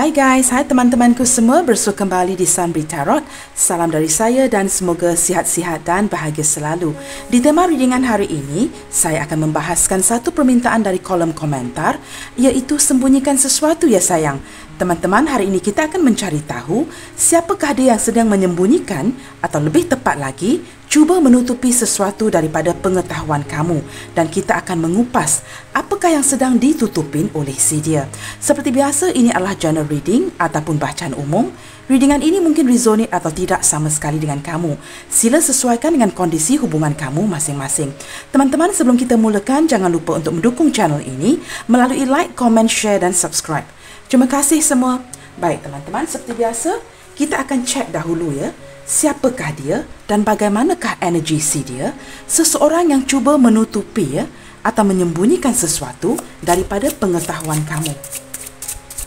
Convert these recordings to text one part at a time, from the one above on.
Hai guys, hai teman-temanku semua, bersua kembali di Sunberry Tarot. Salam dari saya dan semoga sihat-sihat dan bahagia selalu. Di tema readingan hari ini, saya akan membahaskan satu permintaan dari kolom komentar, iaitu sembunyikan sesuatu ya sayang. Teman-teman, hari ini kita akan mencari tahu siapakah dia yang sedang menyembunyikan atau lebih tepat lagi, cuba menutupi sesuatu daripada pengetahuan kamu, dan kita akan mengupas apakah yang sedang ditutupin oleh si dia. Seperti biasa, ini adalah general reading ataupun bacaan umum. Readingan ini mungkin resonate atau tidak sama sekali dengan kamu. Sila sesuaikan dengan kondisi hubungan kamu masing-masing. Teman-teman, sebelum kita mulakan, jangan lupa untuk mendukung channel ini melalui like, comment, share dan subscribe. Terima kasih semua. Baik teman-teman, seperti biasa, kita akan cek dahulu ya. Siapakah dia dan bagaimanakah energi si dia? Seseorang yang cuba menutupi ya, atau menyembunyikan sesuatu daripada pengetahuan kamu.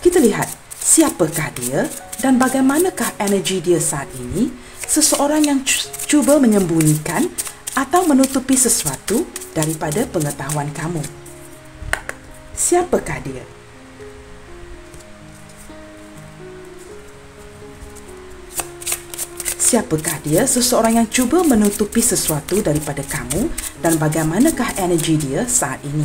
Kita lihat siapakah dia dan bagaimanakah energi dia saat ini. Seseorang yang cuba menyembunyikan atau menutupi sesuatu daripada pengetahuan kamu. Siapakah dia? Siapakah dia? Seseorang yang cuba menutupi sesuatu daripada kamu dan bagaimanakah energi dia saat ini?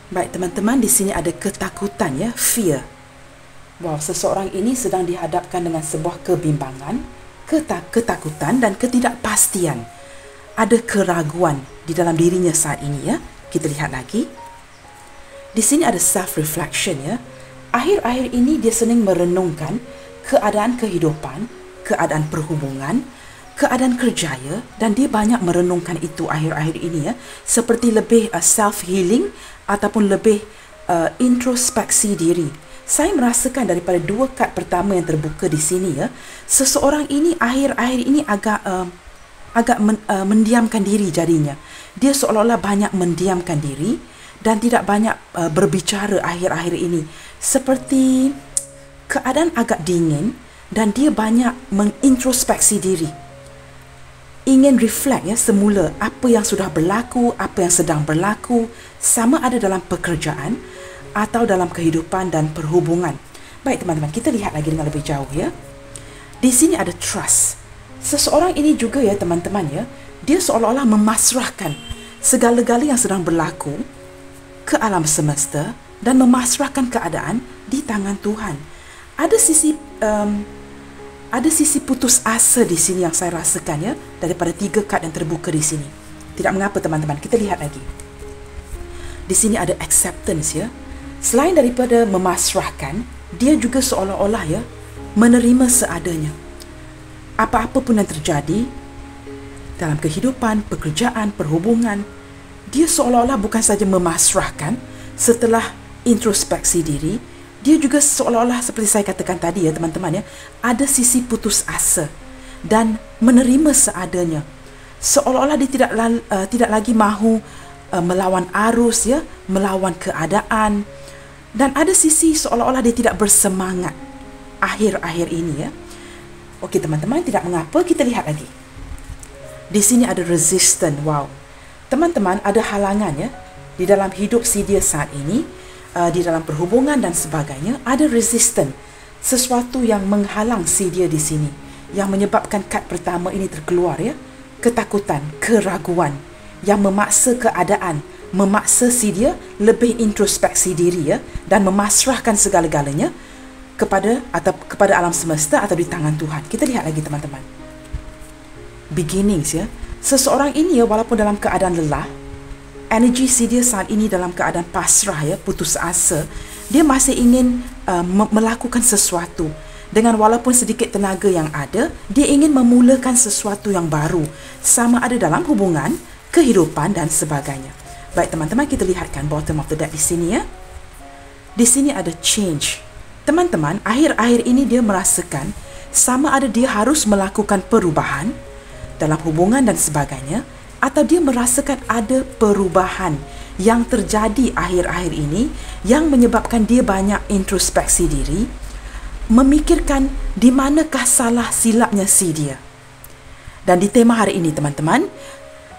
Baik teman-teman, di sini ada ketakutan ya, fear. Wow, seseorang ini sedang dihadapkan dengan sebuah kebimbangan, ketakutan dan ketidakpastian. Ada keraguan di dalam dirinya saat ini ya. Kita lihat lagi. Di sini ada self-reflection ya. Akhir-akhir ini dia sering merenungkan keadaan kehidupan, keadaan perhubungan, keadaan kerjaya, dan dia banyak merenungkan itu akhir-akhir ini ya. Seperti lebih self-healing ataupun lebih introspeksi diri. Saya merasakan daripada dua kad pertama yang terbuka di sini ya, seseorang ini akhir-akhir ini agak mendiamkan diri jadinya. Dia seolah-olah banyak mendiamkan diri dan tidak banyak berbicara akhir-akhir ini. Seperti keadaan agak dingin dan dia banyak mengintrospeksi diri. Ingin reflect ya semula apa yang sudah berlaku, apa yang sedang berlaku, sama ada dalam pekerjaan atau dalam kehidupan dan perhubungan. Baik teman-teman, kita lihat lagi dengan lebih jauh ya. Di sini ada trust. Seseorang ini juga ya teman-teman ya, dia seolah-olah memasrahkan segala-gala yang sedang berlaku ke alam semesta dan memasrahkan keadaan di tangan Tuhan. Ada sisi putus asa di sini yang saya rasakan ya, daripada tiga kad yang terbuka di sini. Tidak mengapa teman-teman, kita lihat lagi. Di sini ada acceptance ya. Selain daripada memasrahkan, dia juga seolah-olah ya menerima seadanya. Apa-apa pun yang terjadi dalam kehidupan, pekerjaan, perhubungan, dia seolah-olah bukan saja memasrahkan setelah introspeksi diri, dia juga seolah-olah seperti saya katakan tadi ya teman-teman ya, ada sisi putus asa dan menerima seadanya. Seolah-olah dia tidak lagi mahu melawan arus ya, melawan keadaan. Dan ada sisi seolah-olah dia tidak bersemangat akhir-akhir ini ya. Okey teman-teman, tidak mengapa, kita lihat lagi. Di sini ada resistance. Wow. Teman-teman, ada halangan ya di dalam hidup si dia saat ini, di dalam perhubungan dan sebagainya, ada resistance. Sesuatu yang menghalang si dia di sini, yang menyebabkan kad pertama ini terkeluar ya. Ketakutan, keraguan yang memaksa keadaan, memaksa si dia lebih introspeksi diri ya, dan memasrahkan segala-galanya kepada alam semesta atau di tangan Tuhan. Kita lihat lagi teman-teman. Beginnings ya. Seseorang ini ya, walaupun dalam keadaan lelah, energi si dia saat ini dalam keadaan pasrah ya, putus asa, dia masih ingin melakukan sesuatu. Dengan walaupun sedikit tenaga yang ada, dia ingin memulakan sesuatu yang baru, sama ada dalam hubungan, kehidupan dan sebagainya. Baik teman-teman, kita lihatkan bottom of the deck di sini ya. Di sini ada change. Teman-teman, akhir-akhir ini dia merasakan sama ada dia harus melakukan perubahan dalam hubungan dan sebagainya, atau dia merasakan ada perubahan yang terjadi akhir-akhir ini yang menyebabkan dia banyak introspeksi diri, memikirkan di manakah salah silapnya si dia. Dan di tema hari ini teman-teman,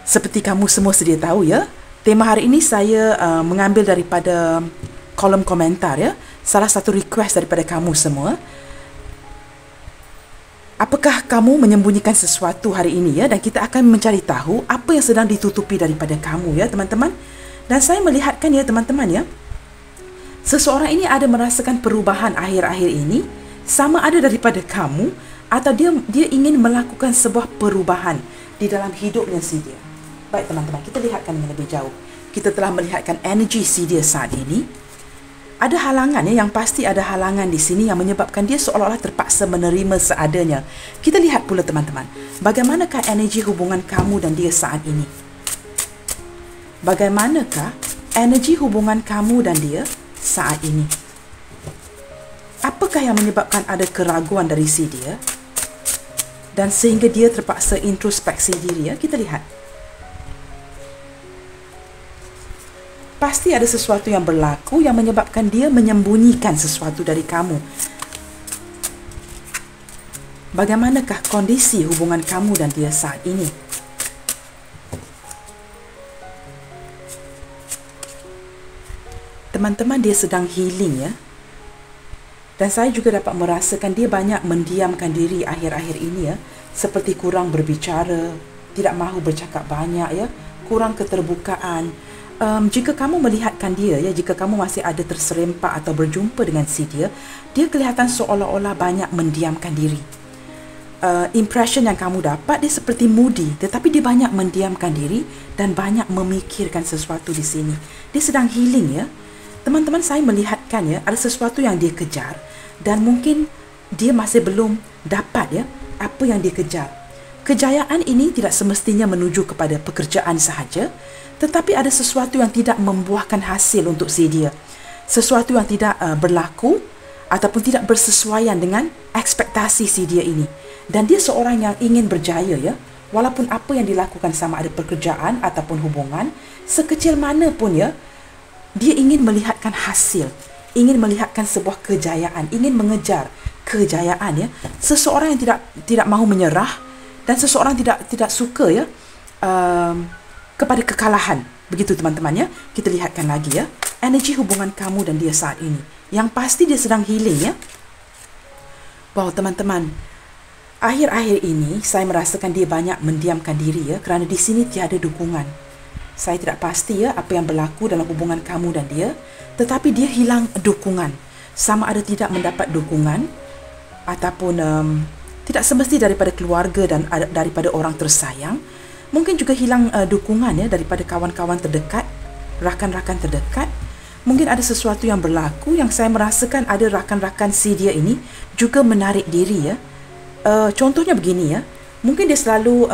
seperti kamu semua sedia tahu ya, tema hari ini saya mengambil daripada kolom komentar ya, salah satu request daripada kamu semua. Apakah kamu menyembunyikan sesuatu hari ini ya? Dan kita akan mencari tahu apa yang sedang ditutupi daripada kamu ya teman-teman. Dan saya melihatkan ya teman-teman ya, seseorang ini ada merasakan perubahan akhir-akhir ini, sama ada daripada kamu atau dia ingin melakukan sebuah perubahan di dalam hidupnya si dia. Baik teman-teman, kita lihatkan dengan lebih jauh. Kita telah melihatkan energi si dia saat ini. Ada halangan ya, yang pasti ada halangan di sini yang menyebabkan dia seolah-olah terpaksa menerima seadanya. Kita lihat pula teman-teman, bagaimanakah energi hubungan kamu dan dia saat ini? Bagaimanakah energi hubungan kamu dan dia saat ini? Apakah yang menyebabkan ada keraguan dari si dia dan sehingga dia terpaksa introspeksi diri ya? Kita lihat. Pasti ada sesuatu yang berlaku yang menyebabkan dia menyembunyikan sesuatu dari kamu. Bagaimanakah kondisi hubungan kamu dan dia saat ini? Teman-teman, dia sedang healing ya. Dan saya juga dapat merasakan dia banyak mendiamkan diri akhir-akhir ini ya. Seperti kurang berbicara, tidak mahu bercakap banyak ya, kurang keterbukaan. Jika kamu melihatkan dia ya, jika kamu masih ada terserempak atau berjumpa dengan si dia, dia kelihatan seolah-olah banyak mendiamkan diri. Impression yang kamu dapat, dia seperti moody, tetapi dia banyak mendiamkan diri dan banyak memikirkan sesuatu di sini. Dia sedang healing ya. Teman-teman, saya melihatkan ya, ada sesuatu yang dia kejar dan mungkin dia masih belum dapat ya apa yang dia kejar. Kejayaan ini tidak semestinya menuju kepada pekerjaan sahaja, tetapi ada sesuatu yang tidak membuahkan hasil untuk si dia. Sesuatu yang tidak berlaku ataupun tidak bersesuaian dengan ekspektasi si dia ini. Dan dia seorang yang ingin berjaya ya. Walaupun apa yang dilakukan, sama ada pekerjaan ataupun hubungan, sekecil mana pun ya, dia ingin melihatkan hasil, ingin melihatkan sebuah kejayaan, ingin mengejar kejayaan ya. Seseorang yang tidak mahu menyerah dan seseorang tidak suka ya kepada kekalahan. Begitu teman-teman ya. Kita lihatkan lagi ya, energi hubungan kamu dan dia saat ini. Yang pasti dia sedang healing ya. Wow teman-teman, akhir-akhir ini saya merasakan dia banyak mendiamkan diri ya, kerana di sini tiada dukungan. Saya tidak pasti ya apa yang berlaku dalam hubungan kamu dan dia, tetapi dia hilang dukungan. Sama ada tidak mendapat dukungan ataupun tidak semesti daripada keluarga dan daripada orang tersayang. Mungkin juga hilang dukungan ya daripada kawan-kawan terdekat, rakan-rakan terdekat. Mungkin ada sesuatu yang berlaku yang saya merasakan ada rakan-rakan si dia ini juga menarik diri ya. Contohnya begini ya, mungkin dia selalu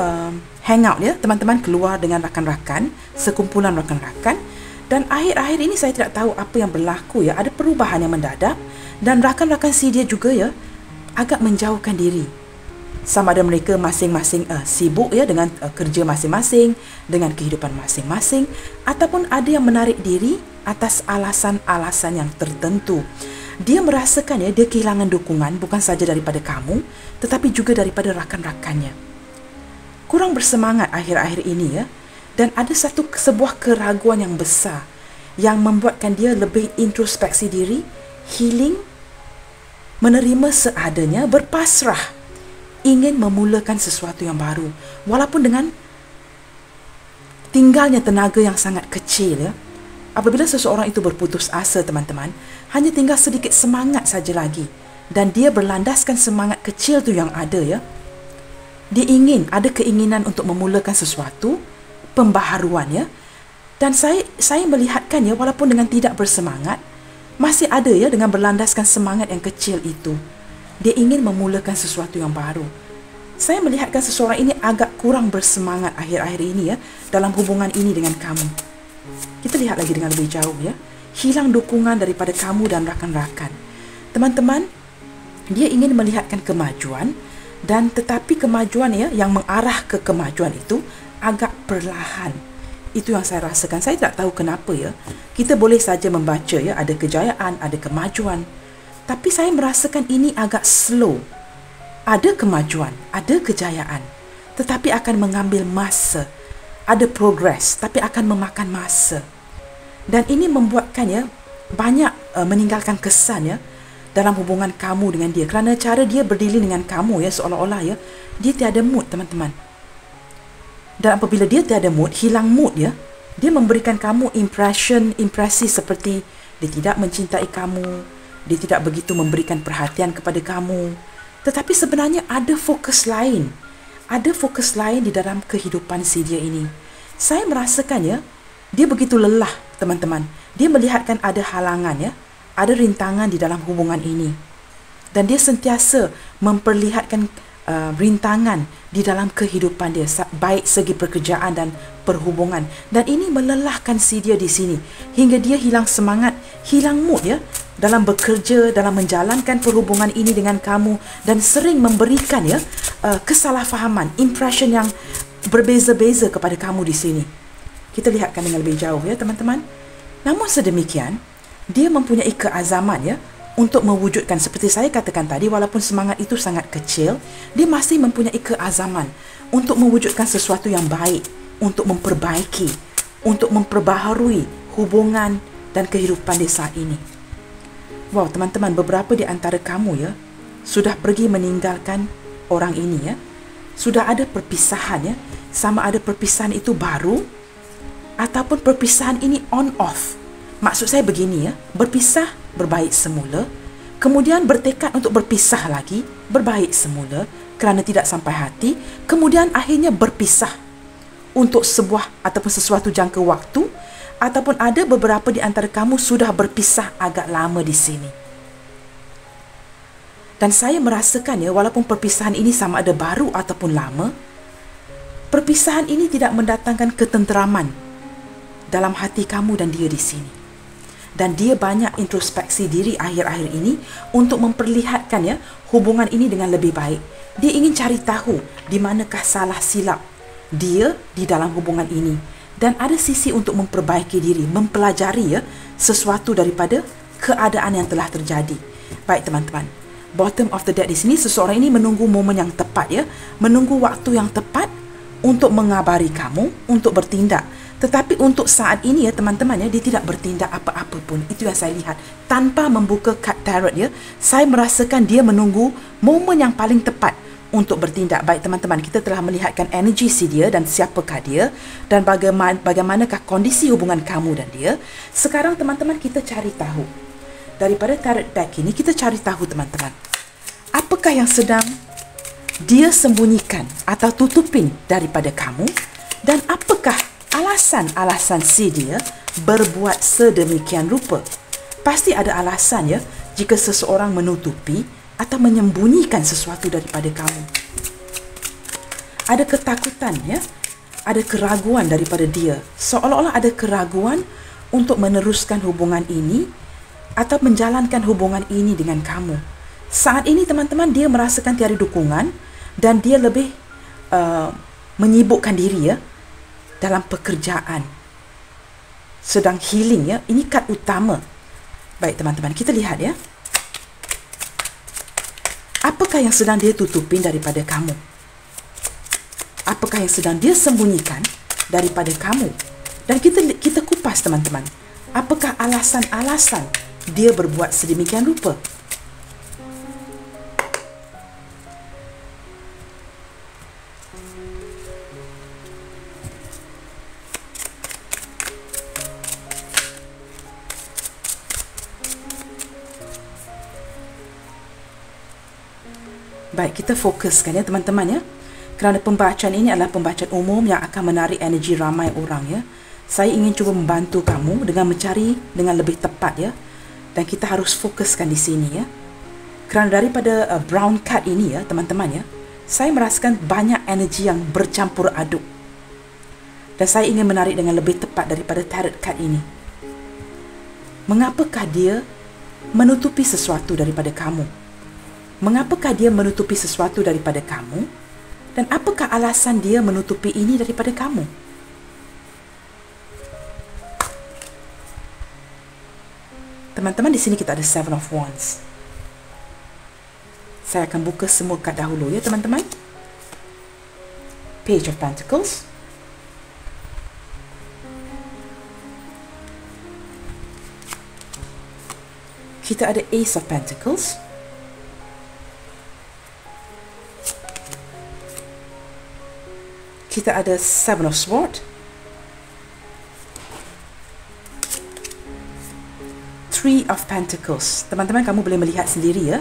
hang out ya, teman-teman, keluar dengan rakan-rakan, sekumpulan rakan-rakan. Dan akhir-akhir ini saya tidak tahu apa yang berlaku ya, ada perubahan yang mendadak dan rakan-rakan si dia juga ya agak menjauhkan diri. Sama ada mereka masing-masing sibuk ya dengan kerja masing-masing, dengan kehidupan masing-masing, ataupun ada yang menarik diri atas alasan-alasan yang tertentu. Dia merasakan ya, dia kehilangan dukungan bukan saja daripada kamu, tetapi juga daripada rakan-rakannya. Kurang bersemangat akhir-akhir ini ya, dan ada sebuah keraguan yang besar yang membuatkan dia lebih introspeksi diri, healing, menerima seadanya, berpasrah, ingin memulakan sesuatu yang baru walaupun dengan tinggalnya tenaga yang sangat kecil ya. Apabila seseorang itu berputus asa teman-teman, hanya tinggal sedikit semangat saja lagi dan dia berlandaskan semangat kecil tu yang ada ya. Dia ada keinginan untuk memulakan sesuatu, pembaharuan ya. Dan saya melihatkan ya, walaupun dengan tidak bersemangat, masih ada ya dengan berlandaskan semangat yang kecil itu. Dia ingin memulakan sesuatu yang baru. Saya melihatkan seseorang ini agak kurang bersemangat akhir-akhir ini ya dalam hubungan ini dengan kamu. Kita lihat lagi dengan lebih jauh ya. Hilang dukungan daripada kamu dan rakan-rakan. Teman-teman, dia ingin melihatkan kemajuan, dan tetapi kemajuan ya yang mengarah ke kemajuan itu agak perlahan. Itu yang saya rasakan. Saya tidak tahu kenapa ya. Kita boleh saja membaca ya, ada kejayaan, ada kemajuan. Tapi saya merasakan ini agak slow. Ada kemajuan, ada kejayaan, tetapi akan mengambil masa. Ada progress, tapi akan memakan masa. Dan ini membuatkannya banyak meninggalkan kesan ya dalam hubungan kamu dengan dia, kerana cara dia berdiri dengan kamu ya, seolah-olah ya dia tiada mood, teman-teman. Dan apabila dia tiada mood, hilang mood ya, dia memberikan kamu impresi seperti dia tidak mencintai kamu, dia tidak begitu memberikan perhatian kepada kamu. Tetapi sebenarnya ada fokus lain. Ada fokus lain di dalam kehidupan si dia ini. Saya merasakan ya, dia begitu lelah, teman-teman. Dia melihatkan ada halangan ya, ada rintangan di dalam hubungan ini. Dan dia sentiasa memperlihatkan rintangan di dalam kehidupan dia, baik segi pekerjaan dan perhubungan. Dan ini melelahkan si dia di sini, hingga dia hilang semangat, hilang mood ya, dalam bekerja, dalam menjalankan perhubungan ini dengan kamu, dan sering memberikan ya kesalahfahaman, impression yang berbeza-beza kepada kamu di sini. Kita lihatkan dengan lebih jauh ya, teman-teman. Namun sedemikian, dia mempunyai keazaman ya untuk mewujudkan, seperti saya katakan tadi, walaupun semangat itu sangat kecil, dia masih mempunyai keazaman untuk mewujudkan sesuatu yang baik, untuk memperbaiki, untuk memperbaharui hubungan dan kehidupan dia saat ini. Wow, teman-teman, beberapa di antara kamu ya sudah pergi meninggalkan orang ini ya. Sudah ada perpisahan ya. Sama ada perpisahan itu baru ataupun perpisahan ini on off. Maksud saya begini ya, berpisah berbaik semula, kemudian bertekad untuk berpisah lagi, berbaik semula kerana tidak sampai hati, kemudian akhirnya berpisah untuk sebuah ataupun sesuatu jangka waktu, ataupun ada beberapa di antara kamu sudah berpisah agak lama di sini. Dan saya merasakan ya, walaupun perpisahan ini sama ada baru ataupun lama, perpisahan ini tidak mendatangkan ketenteraman dalam hati kamu dan dia di sini. Dan dia banyak introspeksi diri akhir-akhir ini untuk memperlihatkan ya hubungan ini dengan lebih baik. Dia ingin cari tahu di manakah salah silap dia di dalam hubungan ini, dan ada sisi untuk memperbaiki diri, mempelajari ya sesuatu daripada keadaan yang telah terjadi. Baik teman-teman, bottom of the deck di sini, seseorang ini menunggu momen yang tepat ya, menunggu waktu yang tepat untuk mengabari kamu, untuk bertindak. Tetapi untuk saat ini ya teman-teman ya, dia tidak bertindak apa-apa pun. Itu yang saya lihat. Tanpa membuka kad tarot ya, saya merasakan dia menunggu momen yang paling tepat untuk bertindak. Baik teman-teman, kita telah melihatkan energi si dia dan siapakah dia, dan bagaimanakah kondisi hubungan kamu dan dia. Sekarang teman-teman, kita cari tahu. Daripada tarot deck ini, kita cari tahu teman-teman, apakah yang sedang dia sembunyikan atau tutupin daripada kamu, dan apakah alasan-alasan si dia berbuat sedemikian rupa. Pasti ada alasan ya jika seseorang menutupi atau menyembunyikan sesuatu daripada kamu. Ada ketakutan ya, ada keraguan daripada dia, seolah-olah ada keraguan untuk meneruskan hubungan ini atau menjalankan hubungan ini dengan kamu. Saat ini teman-teman, dia merasakan tiada dukungan dan dia lebih menyibukkan diri ya dalam pekerjaan, sedang healing ya. Ini kad utama. Baik teman-teman, kita lihat ya, apakah yang sedang dia tutupin daripada kamu, apakah yang sedang dia sembunyikan daripada kamu. Dan kita kupas teman-teman, apakah alasan-alasan dia berbuat sedemikian rupa. Baik, kita fokuskan ya teman-teman ya, kerana pembacaan ini adalah pembacaan umum yang akan menarik energi ramai orang ya. Saya ingin cuba membantu kamu dengan mencari dengan lebih tepat ya, dan kita harus fokuskan di sini ya. Kerana daripada brown card ini ya teman-teman ya, saya merasakan banyak energi yang bercampur aduk, dan saya ingin menarik dengan lebih tepat daripada tarot card ini. Mengapakah dia menutupi sesuatu daripada kamu? Mengapakah dia menutupi sesuatu daripada kamu? Dan apakah alasan dia menutupi ini daripada kamu? Teman-teman, di sini kita ada Seven of Wands. Saya akan buka semua kad dahulu ya teman-teman. Page of Pentacles. Kita ada Ace of Pentacles. Kita ada Seven of Swords. Three of Pentacles. Teman-teman, kamu boleh melihat sendiri ya.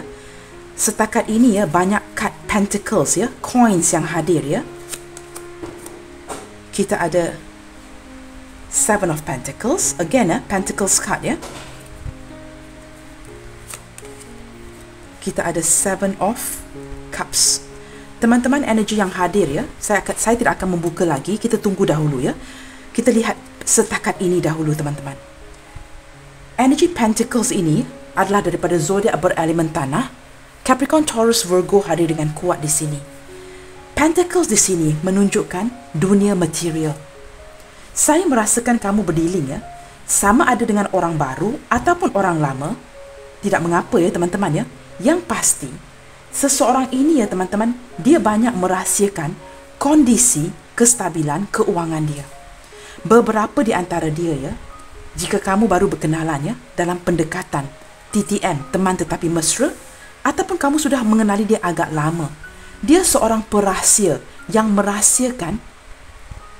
Setakat ini ya, banyak kad Pentacles ya, coins yang hadir ya. Kita ada Seven of Pentacles. Again ya, Pentacles card ya. Kita ada Seven of Cups. Teman-teman, energi yang hadir ya, saya tidak akan membuka lagi. Kita tunggu dahulu ya. Kita lihat setakat ini dahulu teman-teman. Energi Pentacles ini adalah daripada zodiak berelemen tanah. Capricorn, Taurus, Virgo hadir dengan kuat di sini. Pentacles di sini menunjukkan dunia material. Saya merasakan kamu berdealing ya, sama ada dengan orang baru ataupun orang lama. Tidak mengapa ya teman-teman ya. Yang pasti, seseorang ini ya teman-teman, dia banyak merahsiakan kondisi kestabilan keuangan dia. Beberapa di antara dia ya, jika kamu baru berkenalan ya, dalam pendekatan TTM, teman tetapi mesra, ataupun kamu sudah mengenali dia agak lama, dia seorang perahsia yang merahsiakan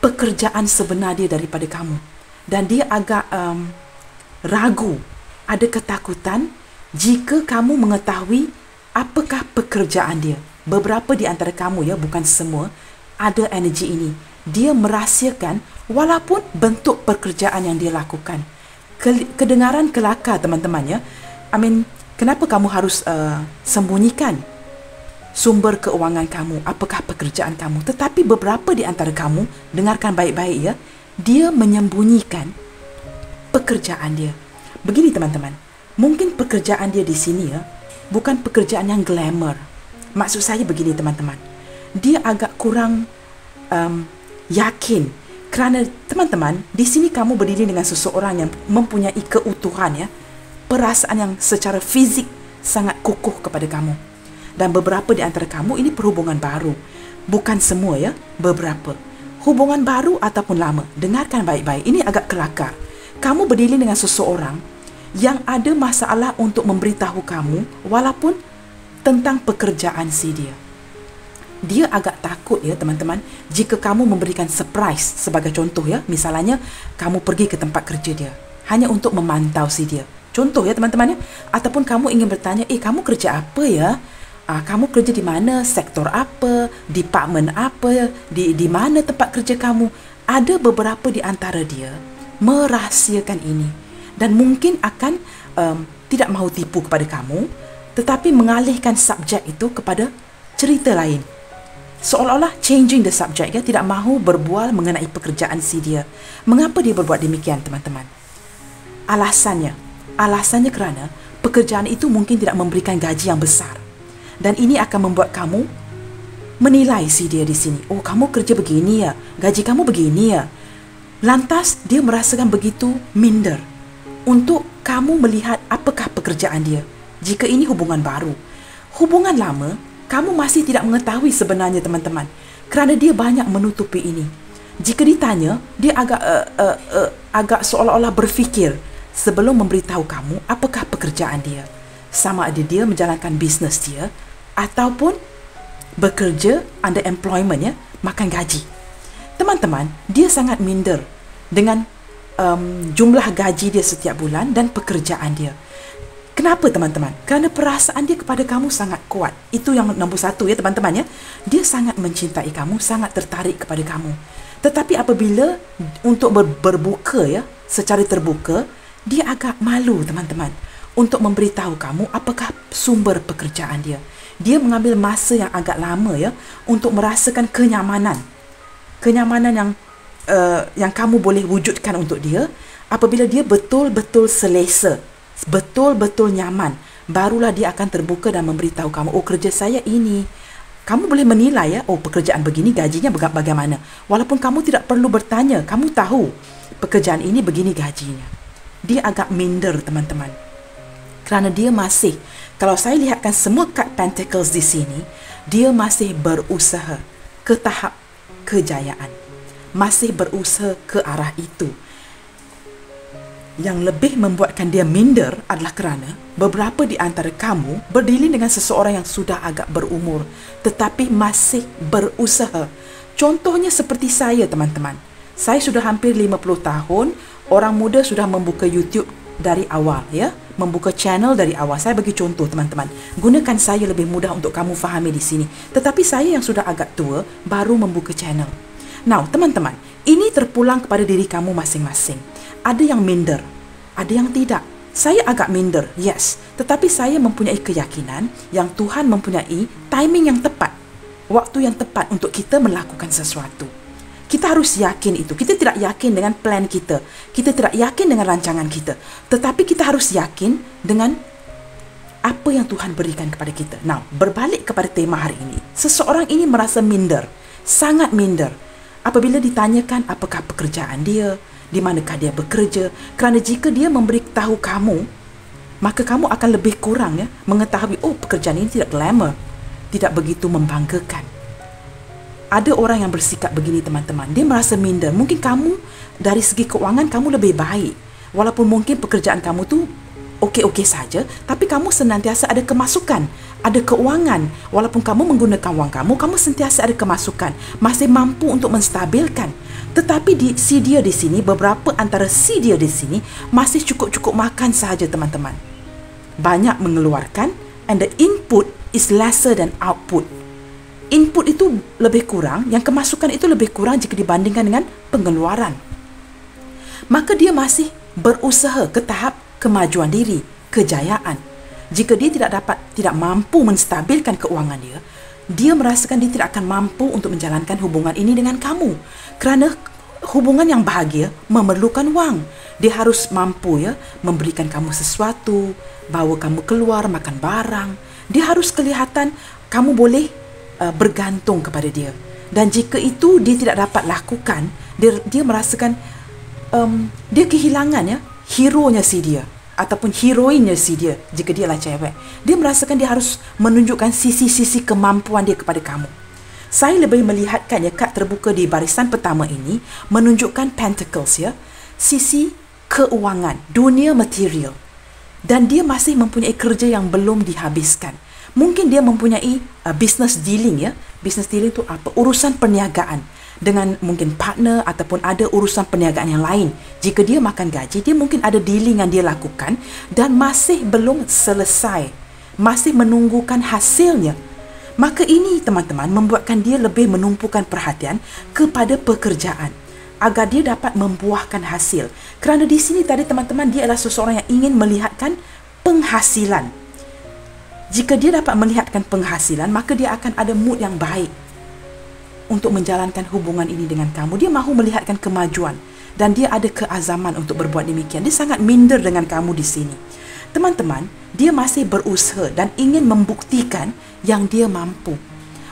pekerjaan sebenar dia daripada kamu. Dan dia agak ragu, ada ketakutan jika kamu mengetahui apakah pekerjaan dia. Beberapa di antara kamu ya, bukan semua, ada energi ini. Dia merahsiakan walaupun bentuk pekerjaan yang dia lakukan. Kedengaran kelakar teman-teman ya. Kenapa kamu harus sembunyikan sumber keuangan kamu, apakah pekerjaan kamu? Tetapi beberapa di antara kamu, dengarkan baik-baik ya, dia menyembunyikan pekerjaan dia. Begini teman-teman, mungkin pekerjaan dia di sini ya, bukan pekerjaan yang glamour. Maksud saya begini teman-teman, dia agak kurang yakin. Kerana teman-teman, di sini kamu berdiri dengan seseorang yang mempunyai keutuhan ya, perasaan yang secara fizik sangat kukuh kepada kamu. Dan beberapa di antara kamu ini perhubungan baru. Bukan semua ya, beberapa. Hubungan baru ataupun lama. Dengarkan baik-baik, ini agak kelakar. Kamu berdiri dengan seseorang yang ada masalah untuk memberitahu kamu walaupun tentang pekerjaan si dia. Dia agak takut ya teman-teman, jika kamu memberikan surprise. Sebagai contoh ya, misalnya kamu pergi ke tempat kerja dia hanya untuk memantau si dia. Contoh ya teman-teman ya. Ataupun kamu ingin bertanya, kamu kerja apa ya? Kamu kerja di mana? Sektor apa? Department apa? Di mana tempat kerja kamu? Ada beberapa di antara dia merahsiakan ini. Dan mungkin akan tidak mahu tipu kepada kamu, tetapi mengalihkan subjek itu kepada cerita lain. Seolah-olah changing the subject ya, tidak mahu berbual mengenai pekerjaan si dia. Mengapa dia berbuat demikian teman-teman? Alasannya kerana pekerjaan itu mungkin tidak memberikan gaji yang besar. Dan ini akan membuat kamu menilai si dia di sini. Oh, kamu kerja begini ya, gaji kamu begini ya. Lantas dia merasakan begitu minder untuk kamu melihat apakah pekerjaan dia. Jika ini hubungan baru, hubungan lama, kamu masih tidak mengetahui sebenarnya teman-teman, kerana dia banyak menutupi ini. Jika ditanya, dia agak seolah-olah berfikir sebelum memberitahu kamu apakah pekerjaan dia. Sama ada dia menjalankan bisnes dia ataupun bekerja under employment ya, makan gaji. Teman-teman, dia sangat minder dengan jumlah gaji dia setiap bulan dan pekerjaan dia. Kenapa teman-teman? Kerana perasaan dia kepada kamu sangat kuat. Itu yang nombor satu ya teman-teman ya. Dia sangat mencintai kamu, sangat tertarik kepada kamu. Tetapi apabila untuk berbuka ya, secara terbuka, dia agak malu teman-teman untuk memberitahu kamu apakah sumber pekerjaan dia. Dia mengambil masa yang agak lama ya untuk merasakan kenyamanan. Kenyamanan yang kamu boleh wujudkan untuk dia. Apabila dia betul-betul selesa, betul-betul nyaman, barulah dia akan terbuka dan memberitahu kamu, oh kerja saya ini. Kamu boleh menilai ya, oh pekerjaan begini gajinya bagaimana. Walaupun kamu tidak perlu bertanya, kamu tahu pekerjaan ini begini gajinya. Dia agak minder teman-teman. Kerana dia masih, kalau saya lihatkan semua kad Pentacles di sini, dia masih berusaha ke tahap kejayaan. Masih berusaha ke arah itu. Yang lebih membuatkan dia minder adalah kerana beberapa di antara kamu berdiling dengan seseorang yang sudah agak berumur tetapi masih berusaha. Contohnya seperti saya, teman-teman. Saya sudah hampir 50 tahun, orang muda sudah membuka YouTube dari awal, ya. Membuka channel dari awal. Saya bagi contoh, teman-teman. Gunakan saya lebih mudah untuk kamu fahami di sini. Tetapi saya yang sudah agak tua baru membuka channel. Now, teman-teman, ini terpulang kepada diri kamu masing-masing. Ada yang minder, ada yang tidak. Saya agak minder, yes. Tetapi saya mempunyai keyakinan yang Tuhan mempunyai timing yang tepat, waktu yang tepat untuk kita melakukan sesuatu. Kita harus yakin itu. Kita tidak yakin dengan plan kita. Kita tidak yakin dengan rancangan kita. Tetapi kita harus yakin dengan apa yang Tuhan berikan kepada kita. Now, berbalik kepada tema hari ini. Seseorang ini merasa minder, sangat minder. Apabila ditanyakan apakah pekerjaan dia, di manakah dia bekerja, kerana jika dia memberitahu kamu, maka kamu akan lebih kurang mengetahui, oh, pekerjaan ini tidak glamour, tidak begitu membanggakan. Ada orang yang bersikap begini, teman-teman. Dia merasa minder. Mungkin kamu dari segi keuangan kamu lebih baik, walaupun mungkin pekerjaan kamu tu okey-okey saja, tapi kamu senantiasa ada kemasukan, ada keuangan. Walaupun kamu menggunakan wang kamu sentiasa ada kemasukan, masih mampu untuk menstabilkan. Tetapi si dia di sini, beberapa antara si dia di sini masih cukup-cukup makan sahaja, teman-teman. Banyak mengeluarkan, and the input is lesser than output. Input itu lebih kurang, yang kemasukan itu lebih kurang jika dibandingkan dengan pengeluaran. Maka dia masih berusaha ke tahap kemajuan diri, kejayaan. Jika dia tidak mampu menstabilkan keuangan dia, dia merasakan dia tidak akan mampu untuk menjalankan hubungan ini dengan kamu. Kerana hubungan yang bahagia memerlukan wang. Dia harus mampu memberikan kamu sesuatu, bawa kamu keluar, makan barang. Dia harus kelihatan kamu boleh bergantung kepada dia. Dan jika itu dia tidak dapat lakukan, dia merasakan dia kehilangan hero-nya si dia ataupun heroinnya si dia. Jika dia lah cewek, dia merasakan dia harus menunjukkan sisi-sisi kemampuan dia kepada kamu. Saya lebih melihatkan kad terbuka di barisan pertama ini menunjukkan Pentacles, sisi keuangan, dunia material. Dan dia masih mempunyai kerja yang belum dihabiskan. Mungkin dia mempunyai business dealing, business dealing itu apa? Urusan perniagaan dengan mungkin partner ataupun ada urusan perniagaan yang lain. Jika dia makan gaji, dia mungkin ada dealing yang dia lakukan dan masih belum selesai, masih menunggukan hasilnya. Maka ini, teman-teman, membuatkan dia lebih menumpukan perhatian kepada pekerjaan agar dia dapat membuahkan hasil. Kerana di sini tadi, teman-teman, dia adalah seseorang yang ingin melihatkan penghasilan. Jika dia dapat melihatkan penghasilan, maka dia akan ada mood yang baik untuk menjalankan hubungan ini dengan kamu. Dia mahu melihatkan kemajuan dan dia ada keazaman untuk berbuat demikian. Dia sangat minder dengan kamu di sini. Teman-teman, dia masih berusaha dan ingin membuktikan yang dia mampu.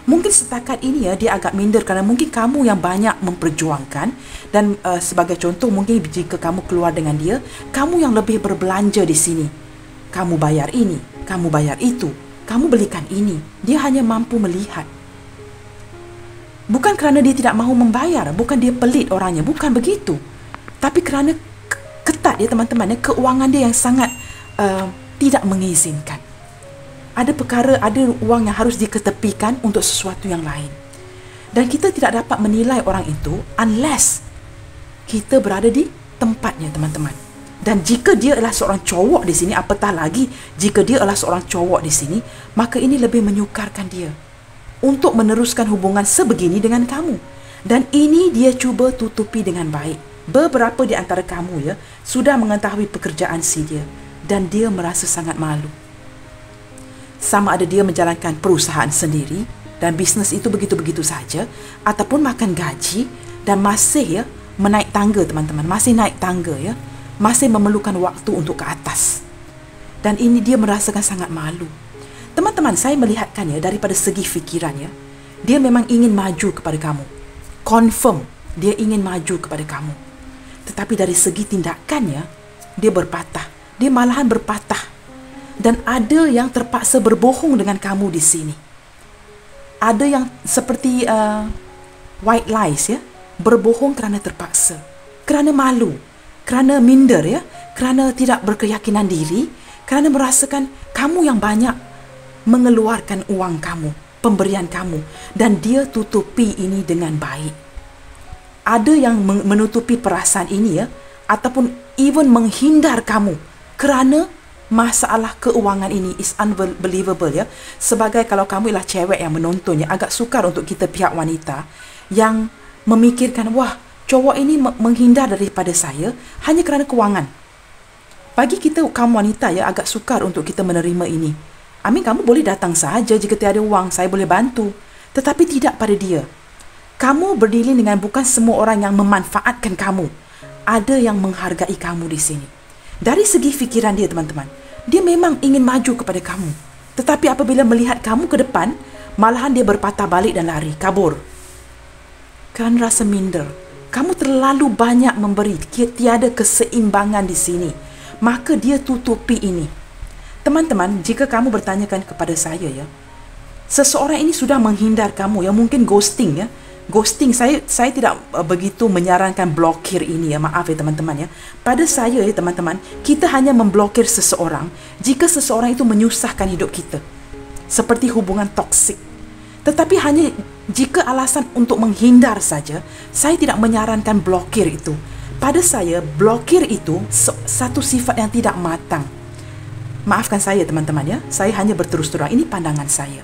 Mungkin setakat ini dia agak minder kerana mungkin kamu yang banyak memperjuangkan dan sebagai contoh, mungkin jika kamu keluar dengan dia, kamu yang lebih berbelanja di sini. Kamu bayar ini, kamu bayar itu, kamu belikan ini. Dia hanya mampu melihat. Bukan kerana dia tidak mahu membayar, bukan dia pelit orangnya, bukan begitu. Tapi kerana ketat dia, teman-teman, keuangan dia yang sangat tidak mengizinkan. Ada perkara, ada wang yang harus diketepikan untuk sesuatu yang lain. Dan kita tidak dapat menilai orang itu unless kita berada di tempatnya, teman-teman. Dan jika dia adalah seorang cowok di sini, apatah lagi jika dia adalah seorang cowok di sini, maka ini lebih menyukarkan dia untuk meneruskan hubungan sebegini dengan kamu. Dan ini dia cuba tutupi dengan baik. Beberapa di antara kamu sudah mengetahui pekerjaan si dia dan dia merasa sangat malu. Sama ada dia menjalankan perusahaan sendiri dan bisnes itu begitu-begitu saja, ataupun makan gaji dan masih menaik tangga, teman-teman, masih naik tangga, masih memerlukan waktu untuk ke atas. Dan ini dia merasakan sangat malu. Teman-teman, saya melihatkannya daripada segi fikirannya, dia memang ingin maju kepada kamu. Confirm dia ingin maju kepada kamu. Tetapi dari segi tindakannya, dia berpatah. Dia malahan berpatah. Dan ada yang terpaksa berbohong dengan kamu di sini. Ada yang seperti white lies, ya, berbohong kerana terpaksa, kerana malu, kerana minder, ya, kerana tidak berkeyakinan diri, kerana merasakan kamu yang banyak mengeluarkan uang kamu, pemberian kamu, dan dia tutupi ini dengan baik. Ada yang menutupi perasaan ini, ya, ataupun even menghindar kamu kerana masalah keuangan ini is unbelievable, ya. Sebagai kalau kamu ialah cewek yang menontonnya, agak sukar untuk kita pihak wanita yang memikirkan, wah, cowok ini menghindar daripada saya hanya kerana kewangan. Bagi kita kaum wanita, ya, agak sukar untuk kita menerima ini. Kamu boleh datang saja jika tiada wang, saya boleh bantu. Tetapi tidak pada dia. Kamu berdiri dengan bukan semua orang yang memanfaatkan kamu. Ada yang menghargai kamu di sini. Dari segi fikiran dia, teman-teman, dia memang ingin maju kepada kamu. Tetapi apabila melihat kamu ke depan, malahan dia berpatah balik dan lari, kabur. Kerana rasa minder. Kamu terlalu banyak memberi, tiada keseimbangan di sini. Maka dia tutupi ini. Teman-teman, jika kamu bertanyakan kepada saya, ya, seseorang ini sudah menghindar kamu, ya, mungkin ghosting, ya. Ghosting, saya tidak begitu menyarankan blokir ini, ya. Maaf, ya, teman-teman, ya. Pada saya, ya, teman-teman, kita hanya memblokir seseorang jika seseorang itu menyusahkan hidup kita. Seperti hubungan toksik. Tetapi hanya jika alasan untuk menghindar saja, saya tidak menyarankan blokir itu. Pada saya, blokir itu satu sifat yang tidak matang. Maafkan saya, teman-teman, ya. Saya hanya berterus terang. Ini pandangan saya.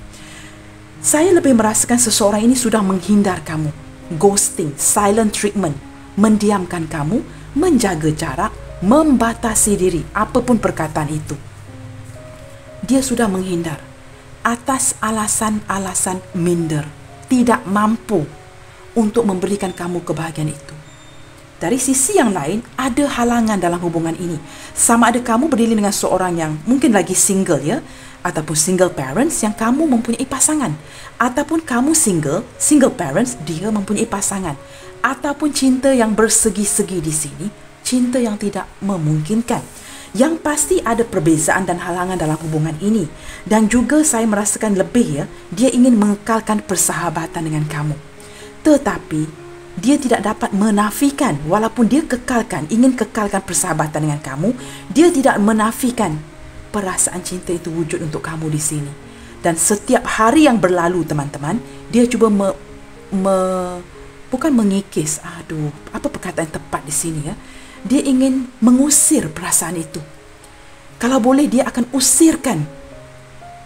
Saya lebih merasakan seseorang ini sudah menghindar kamu. Ghosting, silent treatment. Mendiamkan kamu, menjaga jarak, membatasi diri. Apapun perkataan itu. Dia sudah menghindar. Atas alasan-alasan minder. Tidak mampu untuk memberikan kamu kebahagiaan itu. Dari sisi yang lain, ada halangan dalam hubungan ini. Sama ada kamu berdiri dengan seorang yang mungkin lagi single, ya, ataupun single parents yang kamu mempunyai pasangan, ataupun kamu single parents, dia mempunyai pasangan, ataupun cinta yang bersegi-segi di sini, cinta yang tidak memungkinkan. Yang pasti ada perbezaan dan halangan dalam hubungan ini. Dan juga saya merasakan lebih, ya, dia ingin mengekalkan persahabatan dengan kamu. Tetapi dia tidak dapat menafikan, walaupun dia ingin kekalkan persahabatan dengan kamu, dia tidak menafikan perasaan cinta itu wujud untuk kamu di sini. Dan setiap hari yang berlalu, teman-teman, dia cuba bukan mengikis, apa perkataan tepat di sini, ya? Dia ingin mengusir perasaan itu. Kalau boleh, dia akan usirkan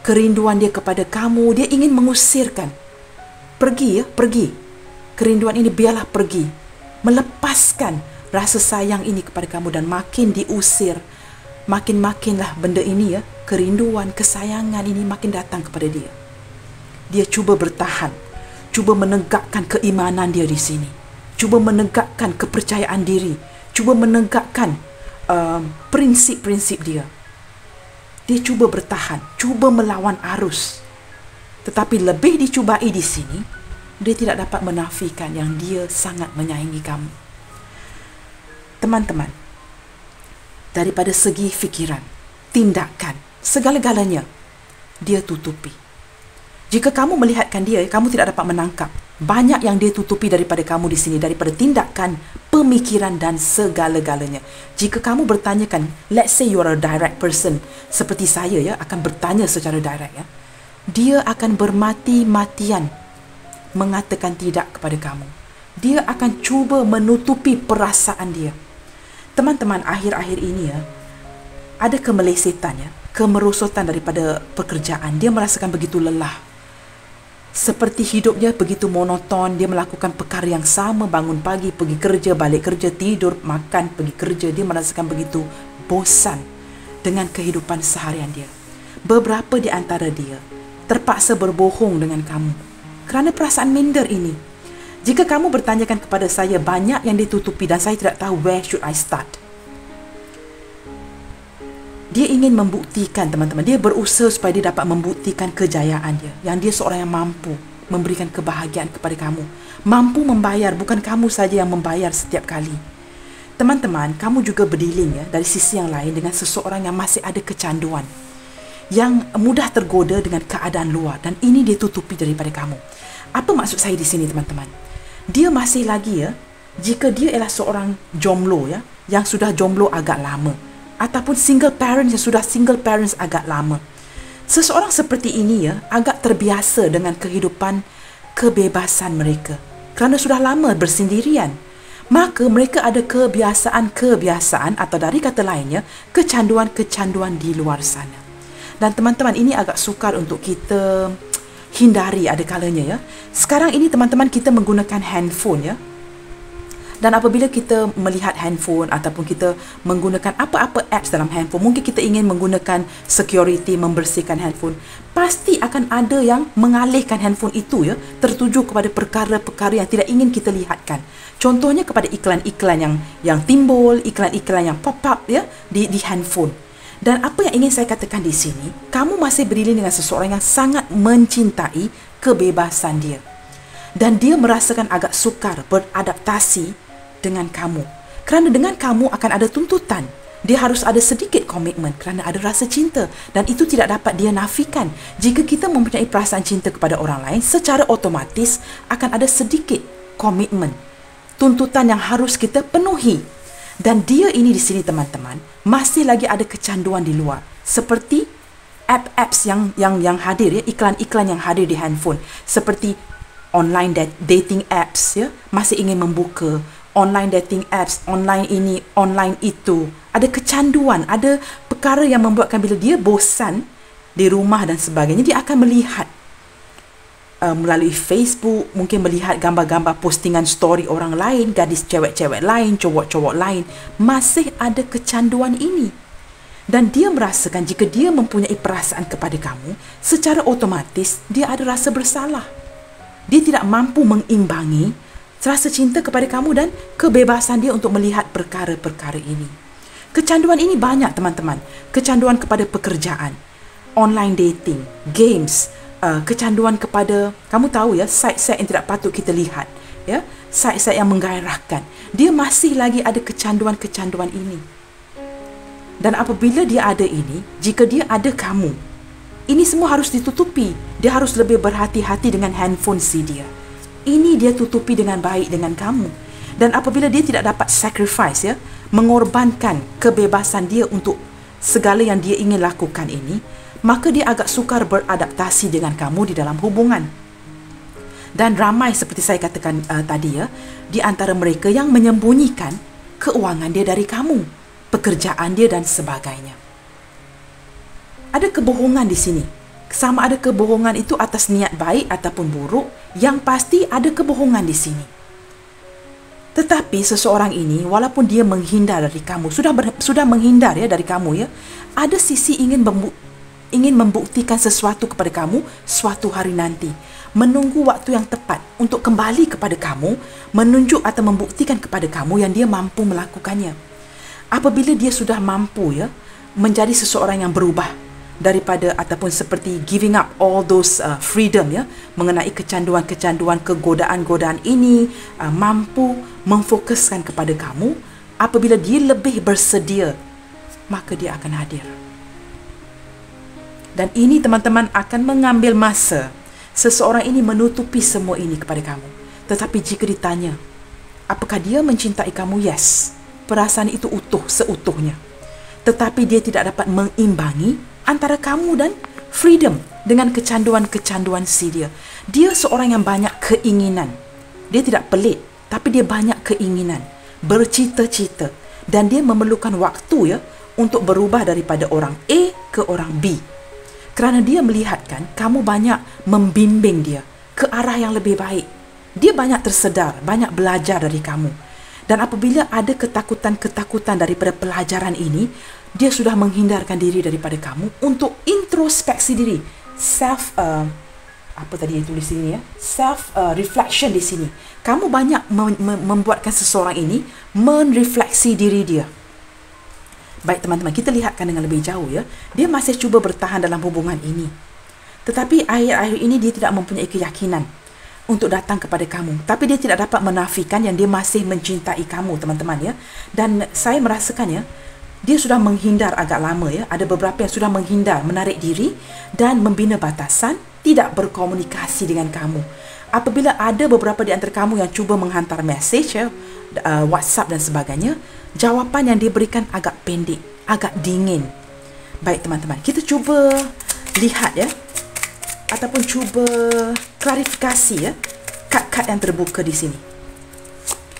kerinduan dia kepada kamu. Dia ingin mengusirkan. Pergi, ya, pergi. Kerinduan ini biarlah pergi. Melepaskan rasa sayang ini kepada kamu dan makin diusir. Makin-makinlah benda ini, ya, kerinduan, kesayangan ini makin datang kepada dia. Dia cuba bertahan. Cuba menegakkan keimanan dia di sini. Cuba menegakkan kepercayaan diri. Cuba menegakkan prinsip-prinsip dia. Dia cuba bertahan. Cuba melawan arus. Tetapi lebih dicubai di sini, dia tidak dapat menafikan yang dia sangat menyayangi kamu. Teman-teman, daripada segi fikiran, tindakan, segala-galanya, dia tutupi. Jika kamu melihatkan dia, kamu tidak dapat menangkap. Banyak yang dia tutupi daripada kamu di sini, daripada tindakan, pemikiran dan segala-galanya. Jika kamu bertanyakan, let's say you are a direct person, seperti saya, ya, akan bertanya secara direct, ya, dia akan bermati-matian mengatakan tidak kepada kamu. Dia akan cuba menutupi perasaan dia. Teman-teman, akhir-akhir ini, ya, ada kemelesetan, ya, kemerosotan daripada pekerjaan. Dia merasakan begitu lelah. Seperti hidupnya begitu monoton. Dia melakukan perkara yang sama, bangun pagi, pergi kerja, balik kerja, tidur, makan, pergi kerja. Dia merasakan begitu bosan dengan kehidupan seharian dia. Beberapa di antara dia terpaksa berbohong dengan kamu kerana perasaan minder ini. Jika kamu bertanyakan kepada saya, banyak yang ditutupi dan saya tidak tahu where should I start. Dia ingin membuktikan, teman-teman. Dia berusaha supaya dia dapat membuktikan kejayaan dia. Yang dia seorang yang mampu memberikan kebahagiaan kepada kamu. Mampu membayar, bukan kamu saja yang membayar setiap kali. Teman-teman, kamu juga berdealing, ya, dari sisi yang lain dengan seseorang yang masih ada kecanduan. yang mudah tergoda dengan keadaan luar, dan ini dia tutupi daripada kamu. Apa maksud saya di sini, teman-teman? Dia masih lagi ya, jika dia ialah seorang jomblo ya, yang sudah jomblo agak lama, ataupun single parent yang sudah single parents agak lama, seseorang seperti ini ya agak terbiasa dengan kehidupan kebebasan mereka kerana sudah lama bersendirian. Maka mereka ada kebiasaan-kebiasaan, atau dari kata lainnya, kecanduan-kecanduan di luar sana. Dan teman-teman, ini agak sukar untuk kita hindari ada kalanya ya. Sekarang ini teman-teman, kita menggunakan handphone ya. Dan apabila kita melihat handphone ataupun kita menggunakan apa-apa apps dalam handphone, mungkin kita ingin menggunakan security, membersihkan handphone, pasti akan ada yang mengalihkan handphone itu ya, tertuju kepada perkara-perkara yang tidak ingin kita lihatkan. Contohnya kepada iklan-iklan yang timbul, iklan-iklan yang pop up ya di handphone. Dan apa yang ingin saya katakan di sini, kamu masih berdiri dengan seseorang yang sangat mencintai kebebasan dia. Dan dia merasakan agak sukar beradaptasi dengan kamu. Kerana dengan kamu akan ada tuntutan. Dia harus ada sedikit komitmen kerana ada rasa cinta. Dan itu tidak dapat dia nafikan. Jika kita mempunyai perasaan cinta kepada orang lain, secara otomatis akan ada sedikit komitmen, tuntutan yang harus kita penuhi. Dan dia ini di sini, teman-teman, masih lagi ada kecanduan di luar. Seperti apps yang hadir ya, iklan-iklan yang hadir di handphone. Seperti online dating apps ya, masih ingin membuka online dating apps, online ini, online itu. Ada kecanduan, ada perkara yang membuatkan bila dia bosan di rumah dan sebagainya, dia akan melihat melalui Facebook, mungkin melihat gambar-gambar postingan story orang lain, gadis cewek-cewek lain, cowok-cowok lain. Masih ada kecanduan ini. Dan dia merasakan jika dia mempunyai perasaan kepada kamu, secara otomatis dia ada rasa bersalah. Dia tidak mampu mengimbangi rasa cinta kepada kamu dan kebebasan dia untuk melihat perkara-perkara ini. Kecanduan ini banyak, teman-teman. Kecanduan kepada pekerjaan, online dating, games, kecanduan kepada, kamu tahu ya, site-site yang tidak patut kita lihat ya, site-site yang menggairahkan. Dia masih lagi ada kecanduan-kecanduan ini. Dan apabila dia ada ini, jika dia ada kamu, ini semua harus ditutupi. Dia harus lebih berhati-hati dengan handphone si dia. Ini dia tutupi dengan baik dengan kamu. Dan apabila dia tidak dapat sacrifice ya, mengorbankan kebebasan dia untuk segala yang dia ingin lakukan ini, maka dia agak sukar beradaptasi dengan kamu di dalam hubungan. Dan ramai seperti saya katakan tadi ya, di antara mereka yang menyembunyikan keuangan dia dari kamu, pekerjaan dia dan sebagainya. Ada kebohongan di sini. Sama ada kebohongan itu atas niat baik ataupun buruk, yang pasti ada kebohongan di sini. Tetapi seseorang ini, walaupun dia menghindar dari kamu, sudah menghindar ya dari kamu ya, ada sisi ingin membuktikan sesuatu kepada kamu suatu hari nanti. Menunggu waktu yang tepat untuk kembali kepada kamu, menunjuk atau membuktikan kepada kamu yang dia mampu melakukannya. Apabila dia sudah mampu ya, menjadi seseorang yang berubah daripada ataupun seperti giving up all those freedom ya, mengenai kecanduan-kecanduan, kegodaan-godaan ini, mampu memfokuskan kepada kamu, apabila dia lebih bersedia, maka dia akan hadir. Dan ini, teman-teman, akan mengambil masa seseorang ini menutupi semua ini kepada kamu. Tetapi jika ditanya, apakah dia mencintai kamu? Yes, perasaan itu utuh, seutuhnya. Tetapi dia tidak dapat mengimbangi antara kamu dan freedom dengan kecanduan-kecanduan si dia. Dia seorang yang banyak keinginan. Dia tidak pelit, tapi dia banyak keinginan, bercita-cita, dan dia memerlukan waktu ya untuk berubah daripada orang A ke orang B. Kerana dia melihatkan kamu banyak membimbing dia ke arah yang lebih baik. Dia banyak tersedar, banyak belajar dari kamu. Dan apabila ada ketakutan-ketakutan daripada pelajaran ini, dia sudah menghindarkan diri daripada kamu untuk introspeksi diri. Apa tadi yang tulis sini ya? Self-reflection di sini. Kamu banyak membuatkan seseorang ini menrefleksi diri dia. Baik, teman-teman, kita lihatkan dengan lebih jauh ya. Dia masih cuba bertahan dalam hubungan ini. Tetapi akhir-akhir ini dia tidak mempunyai keyakinan untuk datang kepada kamu. Tapi dia tidak dapat menafikan yang dia masih mencintai kamu, teman-teman ya. Dan saya merasakan ya, dia sudah menghindar agak lama ya. Ada beberapa yang sudah menghindar, menarik diri dan membina batasan, tidak berkomunikasi dengan kamu. Apabila ada beberapa di antara kamu yang cuba menghantar mesej ya, WhatsApp dan sebagainya, jawapan yang diberikan agak pendek, agak dingin. Baik teman-teman, kita cuba lihat ya, ataupun cuba klarifikasi ya, kad-kad yang terbuka di sini.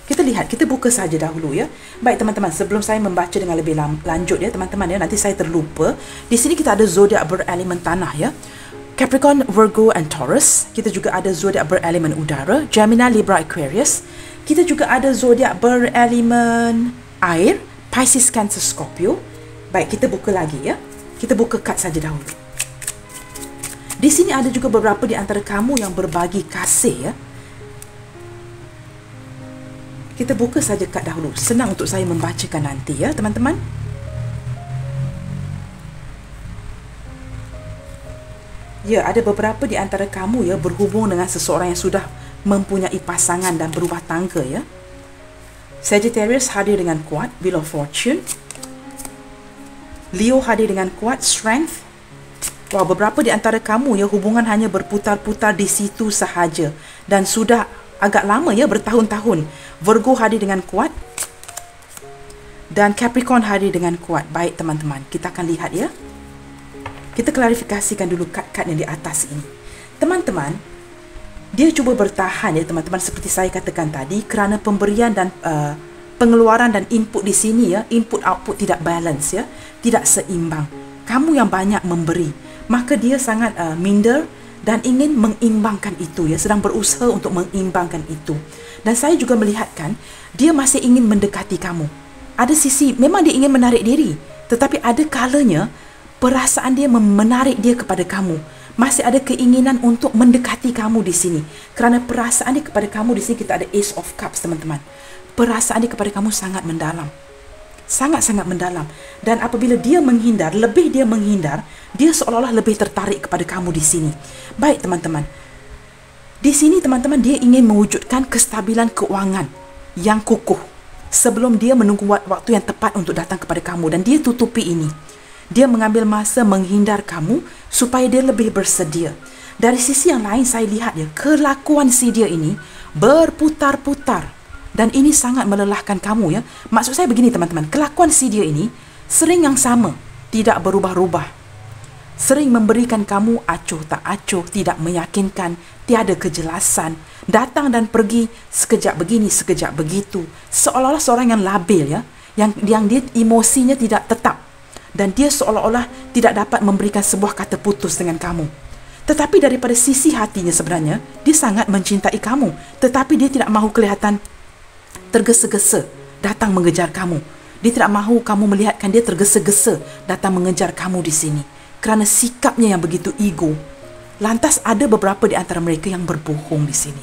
Kita lihat, kita buka saja dahulu ya. Baik teman-teman, sebelum saya membaca dengan lebih lanjut ya teman-teman ya, nanti saya terlupa. Di sini kita ada zodiak berelemen tanah ya. Capricorn, Virgo and Taurus. Kita juga ada zodiak berelemen udara, Gemini, Libra, Aquarius. Kita juga ada zodiak berelemen air, Pisces, Cancer, Scorpio. Baik, kita buka lagi ya. Kita buka kad saja dahulu. Di sini ada juga beberapa di antara kamu yang berbagi kasih ya. Kita buka saja kad dahulu. Senang untuk saya membacakan nanti ya teman-teman. Ya, ada beberapa di antara kamu ya berhubung dengan seseorang yang sudah mempunyai pasangan dan berumah tangga ya. Sagittarius hadir dengan kuat, Wheel of Fortune. Leo hadir dengan kuat, Strength. Wah, beberapa di antara kamu ya hubungan hanya berputar-putar di situ sahaja dan sudah agak lama ya, bertahun-tahun. Virgo hadir dengan kuat dan Capricorn hadir dengan kuat. Baik teman-teman, kita akan lihat ya. Kita klarifikasikan dulu kad-kad yang di atas ini. Teman-teman, dia cuba bertahan ya teman-teman, seperti saya katakan tadi, kerana pemberian dan pengeluaran dan input di sini ya, input output tidak balance ya, tidak seimbang. Kamu yang banyak memberi, maka dia sangat minder dan ingin mengimbangkan itu ya, sedang berusaha untuk mengimbangkan itu. Dan saya juga melihatkan dia masih ingin mendekati kamu. Ada sisi memang dia ingin menarik diri, tetapi ada kalanya perasaan dia menarik dia kepada kamu. Masih ada keinginan untuk mendekati kamu di sini. Kerana perasaan dia kepada kamu di sini, kita ada Ace of Cups teman-teman. Perasaan dia kepada kamu sangat mendalam. Sangat-sangat mendalam. Dan apabila dia menghindar, lebih dia menghindar, dia seolah-olah lebih tertarik kepada kamu di sini. Baik teman-teman. Di sini teman-teman, dia ingin mewujudkan kestabilan keuangan yang kukuh sebelum dia menunggu waktu yang tepat untuk datang kepada kamu. Dan dia tutupi ini. Dia mengambil masa menghindar kamu supaya dia lebih bersedia. Dari sisi yang lain, saya lihat ya, kelakuan si dia ini berputar-putar. Dan ini sangat melelahkan kamu ya. Maksud saya begini teman-teman, kelakuan si dia ini sering yang sama, tidak berubah-ubah. Sering memberikan kamu acuh tak acuh, tidak meyakinkan, tiada kejelasan, datang dan pergi, sekejap begini, sekejap begitu. Seolah-olah seorang yang labil ya, yang dia emosinya tidak tetap. Dan dia seolah-olah tidak dapat memberikan sebuah kata putus dengan kamu. Tetapi daripada sisi hatinya sebenarnya, dia sangat mencintai kamu. Tetapi dia tidak mahu kelihatan tergesa-gesa datang mengejar kamu. Dia tidak mahu kamu melihatkan dia tergesa-gesa datang mengejar kamu di sini. Kerana sikapnya yang begitu ego. Lantas ada beberapa di antara mereka yang berbohong di sini.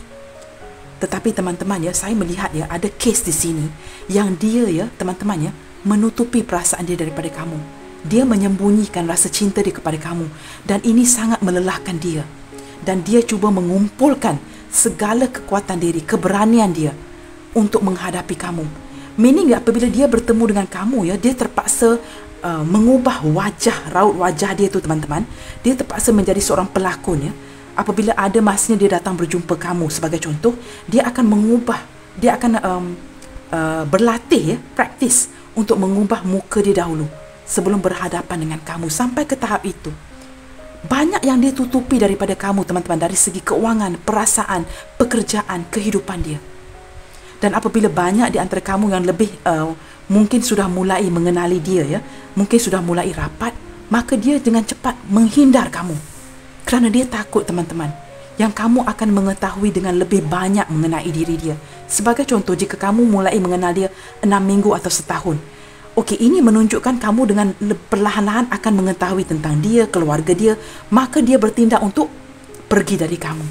Tetapi teman-teman ya, saya melihat ya, ada kes di sini yang dia ya, teman-teman ya, menutupi perasaan dia daripada kamu. Dia menyembunyikan rasa cinta dia kepada kamu. Dan ini sangat melelahkan dia. Dan dia cuba mengumpulkan segala kekuatan diri, keberanian dia untuk menghadapi kamu. Meaning apabila dia bertemu dengan kamu ya, dia terpaksa mengubah wajah, raut wajah dia tu teman-teman. Dia terpaksa menjadi seorang pelakon ya. Apabila ada masanya dia datang berjumpa kamu, sebagai contoh, dia akan mengubah, dia akan berlatih ya, praktis untuk mengubah muka dia dahulu sebelum berhadapan dengan kamu. Sampai ke tahap itu, banyak yang dia tutupi daripada kamu teman-teman, dari segi keuangan, perasaan, pekerjaan, kehidupan dia. Dan apabila banyak di antara kamu yang lebih mungkin sudah mulai mengenali dia ya, mungkin sudah mulai rapat, maka dia dengan cepat menghindar kamu. Kerana dia takut teman-teman, yang kamu akan mengetahui dengan lebih banyak mengenai diri dia. Sebagai contoh, jika kamu mulai mengenal dia 6 minggu atau setahun, okey, ini menunjukkan kamu dengan perlahan-lahan akan mengetahui tentang dia, keluarga dia, maka dia bertindak untuk pergi dari kamu,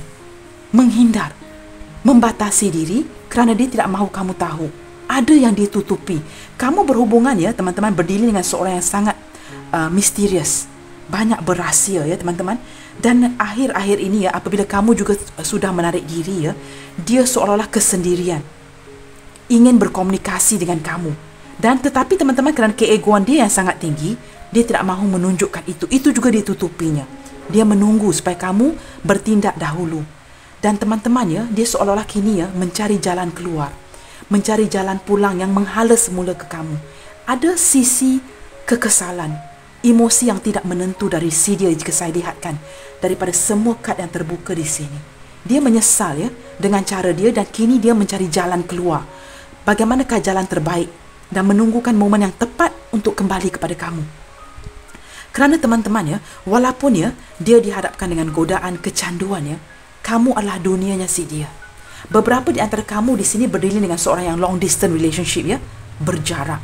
menghindar, membatasi diri kerana dia tidak mahu kamu tahu. Ada yang dia tutupi. Kamu berhubungan ya teman-teman, berdiri dengan seorang yang sangat misterius, banyak berahsia ya teman-teman. Dan akhir-akhir ini ya, apabila kamu juga sudah menarik diri ya, dia seolah-olah kesendirian, ingin berkomunikasi dengan kamu. Dan tetapi teman-teman, kerana keegoan dia yang sangat tinggi, dia tidak mahu menunjukkan itu. Itu juga ditutupinya. Dia menunggu supaya kamu bertindak dahulu. Dan teman-teman ya, dia seolah-olah kini ya mencari jalan keluar, mencari jalan pulang yang menghala semula ke kamu. Ada sisi kekesalan, emosi yang tidak menentu dari si dia jika saya lihatkan daripada semua kad yang terbuka di sini. Dia menyesal ya dengan cara dia dan kini dia mencari jalan keluar. Bagaimanakah jalan terbaik dan menunggukan momen yang tepat untuk kembali kepada kamu. Kerana teman-teman ya, walaupun ya dia dihadapkan dengan godaan kecanduan ya, kamu adalah dunianya si dia. Beberapa di antara kamu di sini berdiri dengan seorang yang long distance relationship ya, berjarak.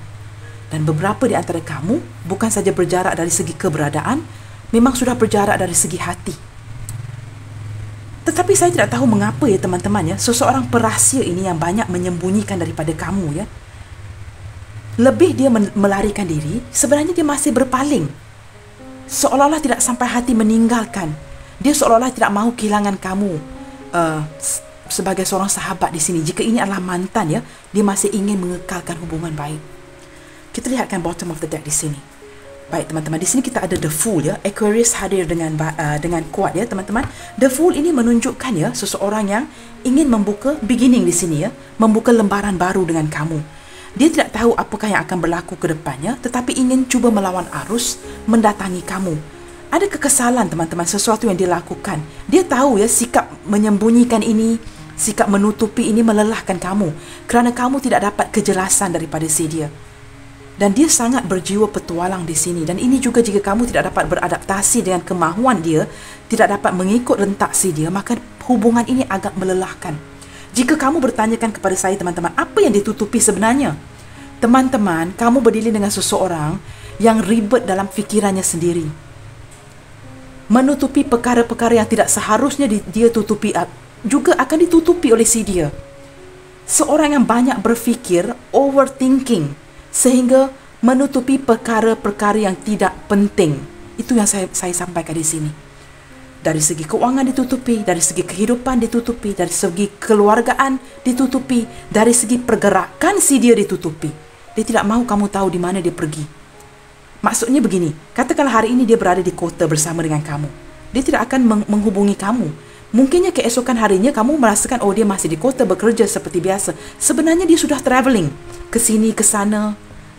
Dan beberapa di antara kamu bukan saja berjarak dari segi keberadaan, memang sudah berjarak dari segi hati. Tetapi saya tidak tahu mengapa ya teman-teman ya, seseorang perahsia ini yang banyak menyembunyikan daripada kamu ya. Lebih dia melarikan diri, sebenarnya dia masih berpaling. Seolah-olah tidak sampai hati meninggalkan. Dia seolah-olah tidak mahu kehilangan kamu sebagai seorang sahabat di sini. Jika ini adalah mantan ya, dia masih ingin mengekalkan hubungan baik. Kita lihatkan bottom of the deck di sini. Baik teman-teman, di sini kita ada The Fool ya. Aquarius hadir dengan kuat ya teman-teman. The Fool ini menunjukkan ya seseorang yang ingin membuka beginning di sini ya, membuka lembaran baru dengan kamu. Dia tidak tahu apakah yang akan berlaku ke depannya, tetapi ingin cuba melawan arus, mendatangi kamu. Ada kekesalan teman-teman, sesuatu yang dia lakukan. Dia tahu ya sikap menyembunyikan ini, sikap menutupi ini melelahkan kamu. Kerana kamu tidak dapat kejelasan daripada si dia. Dan dia sangat berjiwa petualang di sini. Dan ini juga jika kamu tidak dapat beradaptasi dengan kemahuan dia, tidak dapat mengikut rentak si dia, maka hubungan ini agak melelahkan. Jika kamu bertanyakan kepada saya teman-teman, apa yang ditutupi sebenarnya? Teman-teman, kamu berdiri dengan seseorang yang ribet dalam fikirannya sendiri. Menutupi perkara-perkara yang tidak seharusnya dia tutupi juga akan ditutupi oleh si dia. Seorang yang banyak berfikir, overthinking, sehingga menutupi perkara-perkara yang tidak penting. Itu yang saya sampaikan di sini. Dari segi keuangan ditutupi, dari segi kehidupan ditutupi, dari segi keluargaan ditutupi, dari segi pergerakan si dia ditutupi. Dia tidak mahu kamu tahu di mana dia pergi. Maksudnya begini, katakanlah hari ini dia berada di kota bersama dengan kamu. Dia tidak akan menghubungi kamu. Mungkinnya keesokan harinya kamu merasakan, oh dia masih di kota bekerja seperti biasa. Sebenarnya dia sudah travelling, ke sini ke sana,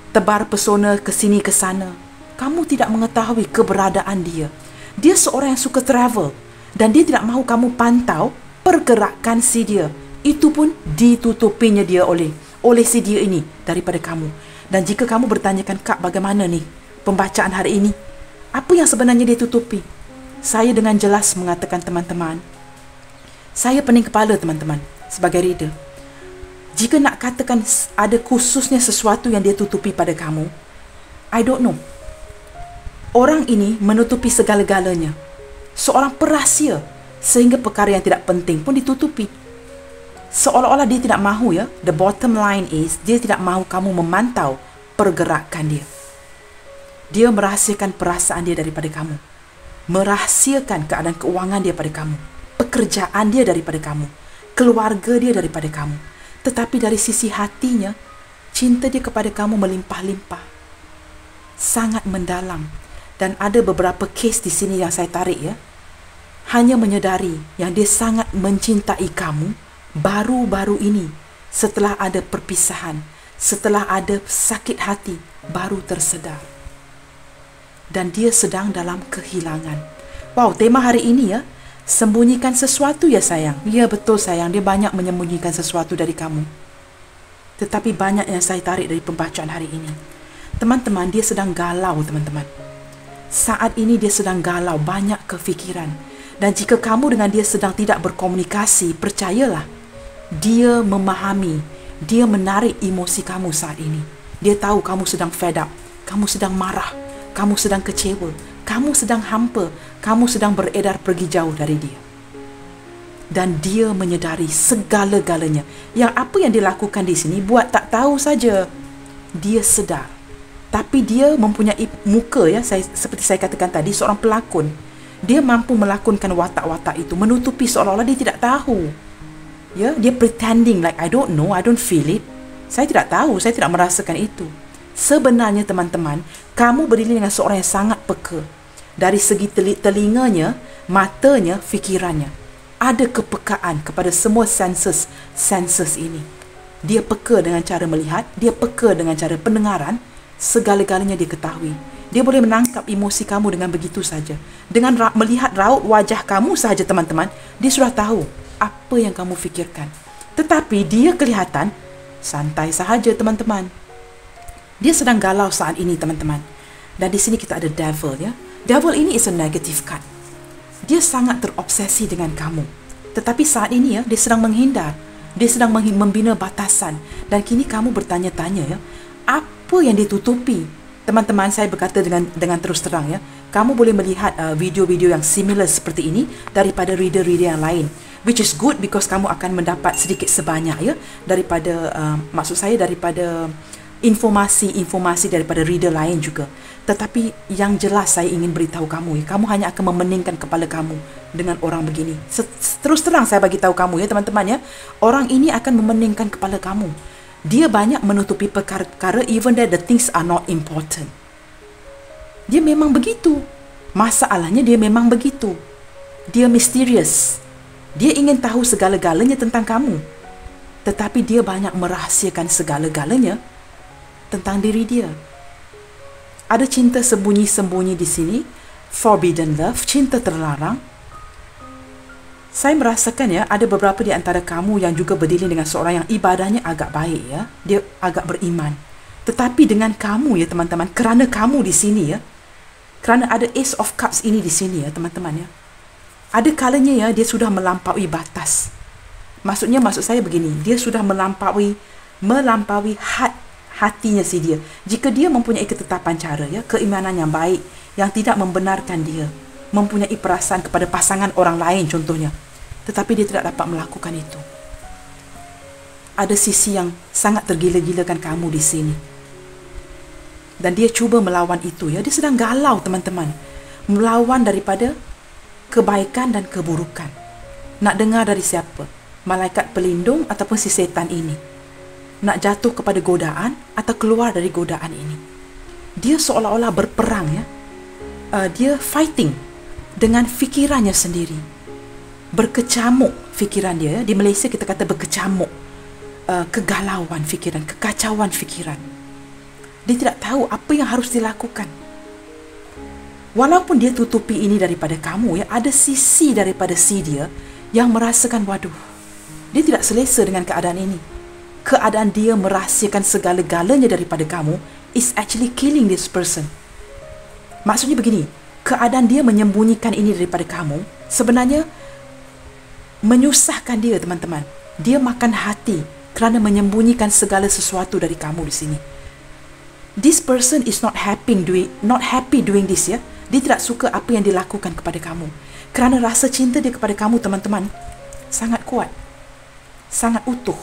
tebar pesona ke sini ke sana. Kamu tidak mengetahui keberadaan dia. Dia seorang yang suka travel dan dia tidak mahu kamu pantau pergerakan si dia. Itu pun ditutupinya dia oleh si dia ini daripada kamu. Dan jika kamu bertanyakan, Kak, bagaimana nih pembacaan hari ini? Apa yang sebenarnya dia tutupi? Saya dengan jelas mengatakan teman-teman, saya pening kepala teman-teman sebagai reader. Jika nak katakan ada khususnya sesuatu yang dia tutupi pada kamu, I don't know. Orang ini menutupi segala-galanya. Seorang perahsia sehingga perkara yang tidak penting pun ditutupi. Seolah-olah dia tidak mahu ya. The bottom line is, dia tidak mahu kamu memantau pergerakan dia. Dia merahsiakan perasaan dia daripada kamu. Merahsiakan keadaan keuangan dia pada kamu. Pekerjaan dia daripada kamu. Keluarga dia daripada kamu. Tetapi dari sisi hatinya, cinta dia kepada kamu melimpah-limpah. Sangat mendalam. Dan ada beberapa kes di sini yang saya tarik ya. Hanya menyedari yang dia sangat mencintai kamu baru-baru ini. Setelah ada perpisahan, setelah ada sakit hati, baru tersedar. Dan dia sedang dalam kehilangan. Wow, tema hari ini ya. Sembunyikan sesuatu ya sayang. Ya betul sayang, dia banyak menyembunyikan sesuatu dari kamu. Tetapi banyak yang saya tarik dari pembacaan hari ini. Teman-teman, dia sedang galau teman-teman. Saat ini dia sedang galau, banyak kefikiran. Dan jika kamu dengan dia sedang tidak berkomunikasi, percayalah, dia memahami, dia menarik emosi kamu saat ini. Dia tahu kamu sedang fed up, kamu sedang marah, kamu sedang kecewa, kamu sedang hampa, kamu sedang beredar pergi jauh dari dia. Dan dia menyedari segala-galanya. Yang apa yang dilakukan di sini buat tak tahu saja. Dia sedar. Tapi dia mempunyai muka ya, seperti saya katakan tadi, seorang pelakon. Dia mampu melakonkan watak-watak itu, menutupi seolah-olah dia tidak tahu. Ya, dia pretending like I don't know, I don't feel it. Saya tidak tahu, saya tidak merasakan itu. Sebenarnya teman-teman, kamu berdiri dengan seorang yang sangat peka. Dari segi telinganya, matanya, fikirannya. Ada kepekaan kepada semua senses ini. Dia peka dengan cara melihat, dia peka dengan cara pendengaran, segala-galanya dia ketahui. Dia boleh menangkap emosi kamu dengan begitu saja. Dengan melihat raut wajah kamu saja teman-teman, dia sudah tahu apa yang kamu fikirkan. Tetapi dia kelihatan santai sahaja teman-teman. Dia sedang galau saat ini teman-teman. Dan di sini kita ada devil ya. Devil ini is a negative card. Dia sangat terobsesi dengan kamu. Tetapi saat ini ya, dia sedang menghindar. Dia sedang membina batasan. Dan kini kamu bertanya-tanya ya, apa yang ditutupi? Teman-teman, saya berkata dengan terus terang ya, kamu boleh melihat video-video yang similar seperti ini daripada reader-reader yang lain. Which is good because kamu akan mendapat sedikit sebanyak ya, daripada, maksud saya daripada informasi daripada reader lain juga. Tetapi yang jelas saya ingin beritahu kamu ya, kamu hanya akan memeningkan kepala kamu dengan orang begini. Terus terang saya bagi tahu kamu ya teman-teman ya, orang ini akan memeningkan kepala kamu. Dia banyak menutupi perkara even that the things are not important. Dia memang begitu. Masalahnya dia memang begitu. Dia mysterious. Dia ingin tahu segala-galanya tentang kamu. Tetapi dia banyak merahsiakan segala-galanya tentang diri dia. Ada cinta sembunyi-sembunyi di sini, forbidden love, cinta terlarang. Saya merasakan ya, ada beberapa di antara kamu yang juga berdiri dengan seorang yang ibadahnya agak baik ya, dia agak beriman. Tetapi dengan kamu ya teman-teman, kerana kamu di sini ya, kerana ada Ace of Cups ini di sini ya teman-teman ya, ada kalanya ya dia sudah melampaui batas. Maksud saya begini, dia sudah melampaui hatinya si dia. Jika dia mempunyai ketetapan cara ya, keimanan yang baik, yang tidak membenarkan dia mempunyai perasaan kepada pasangan orang lain contohnya, tetapi dia tidak dapat melakukan itu. Ada sisi yang sangat tergila-gilakan kamu di sini. Dan dia cuba melawan itu ya, dia sedang galau teman-teman. Melawan daripada kebaikan dan keburukan. Nak dengar dari siapa? Malaikat pelindung ataupun si setan ini? Nak jatuh kepada godaan atau keluar dari godaan ini? Dia seolah-olah berperang ya. Dia fighting dengan fikirannya sendiri. Berkecamuk fikiran dia. Di Malaysia kita kata berkecamuk. Kegalauan fikiran, kekacauan fikiran. Dia tidak tahu apa yang harus dilakukan. Walaupun dia tutupi ini daripada kamu ya, ada sisi daripada si dia yang merasakan, waduh, dia tidak selesa dengan keadaan ini. Keadaan dia merahsiakan segala-galanya daripada kamu is actually killing this person. Maksudnya begini, keadaan dia menyembunyikan ini daripada kamu sebenarnya menyusahkan dia teman-teman. Dia makan hati kerana menyembunyikan segala sesuatu dari kamu di sini. This person is not happy doing this ya. Dia tidak suka apa yang dilakukan kepada kamu. Kerana rasa cinta dia kepada kamu teman-teman sangat kuat, sangat utuh.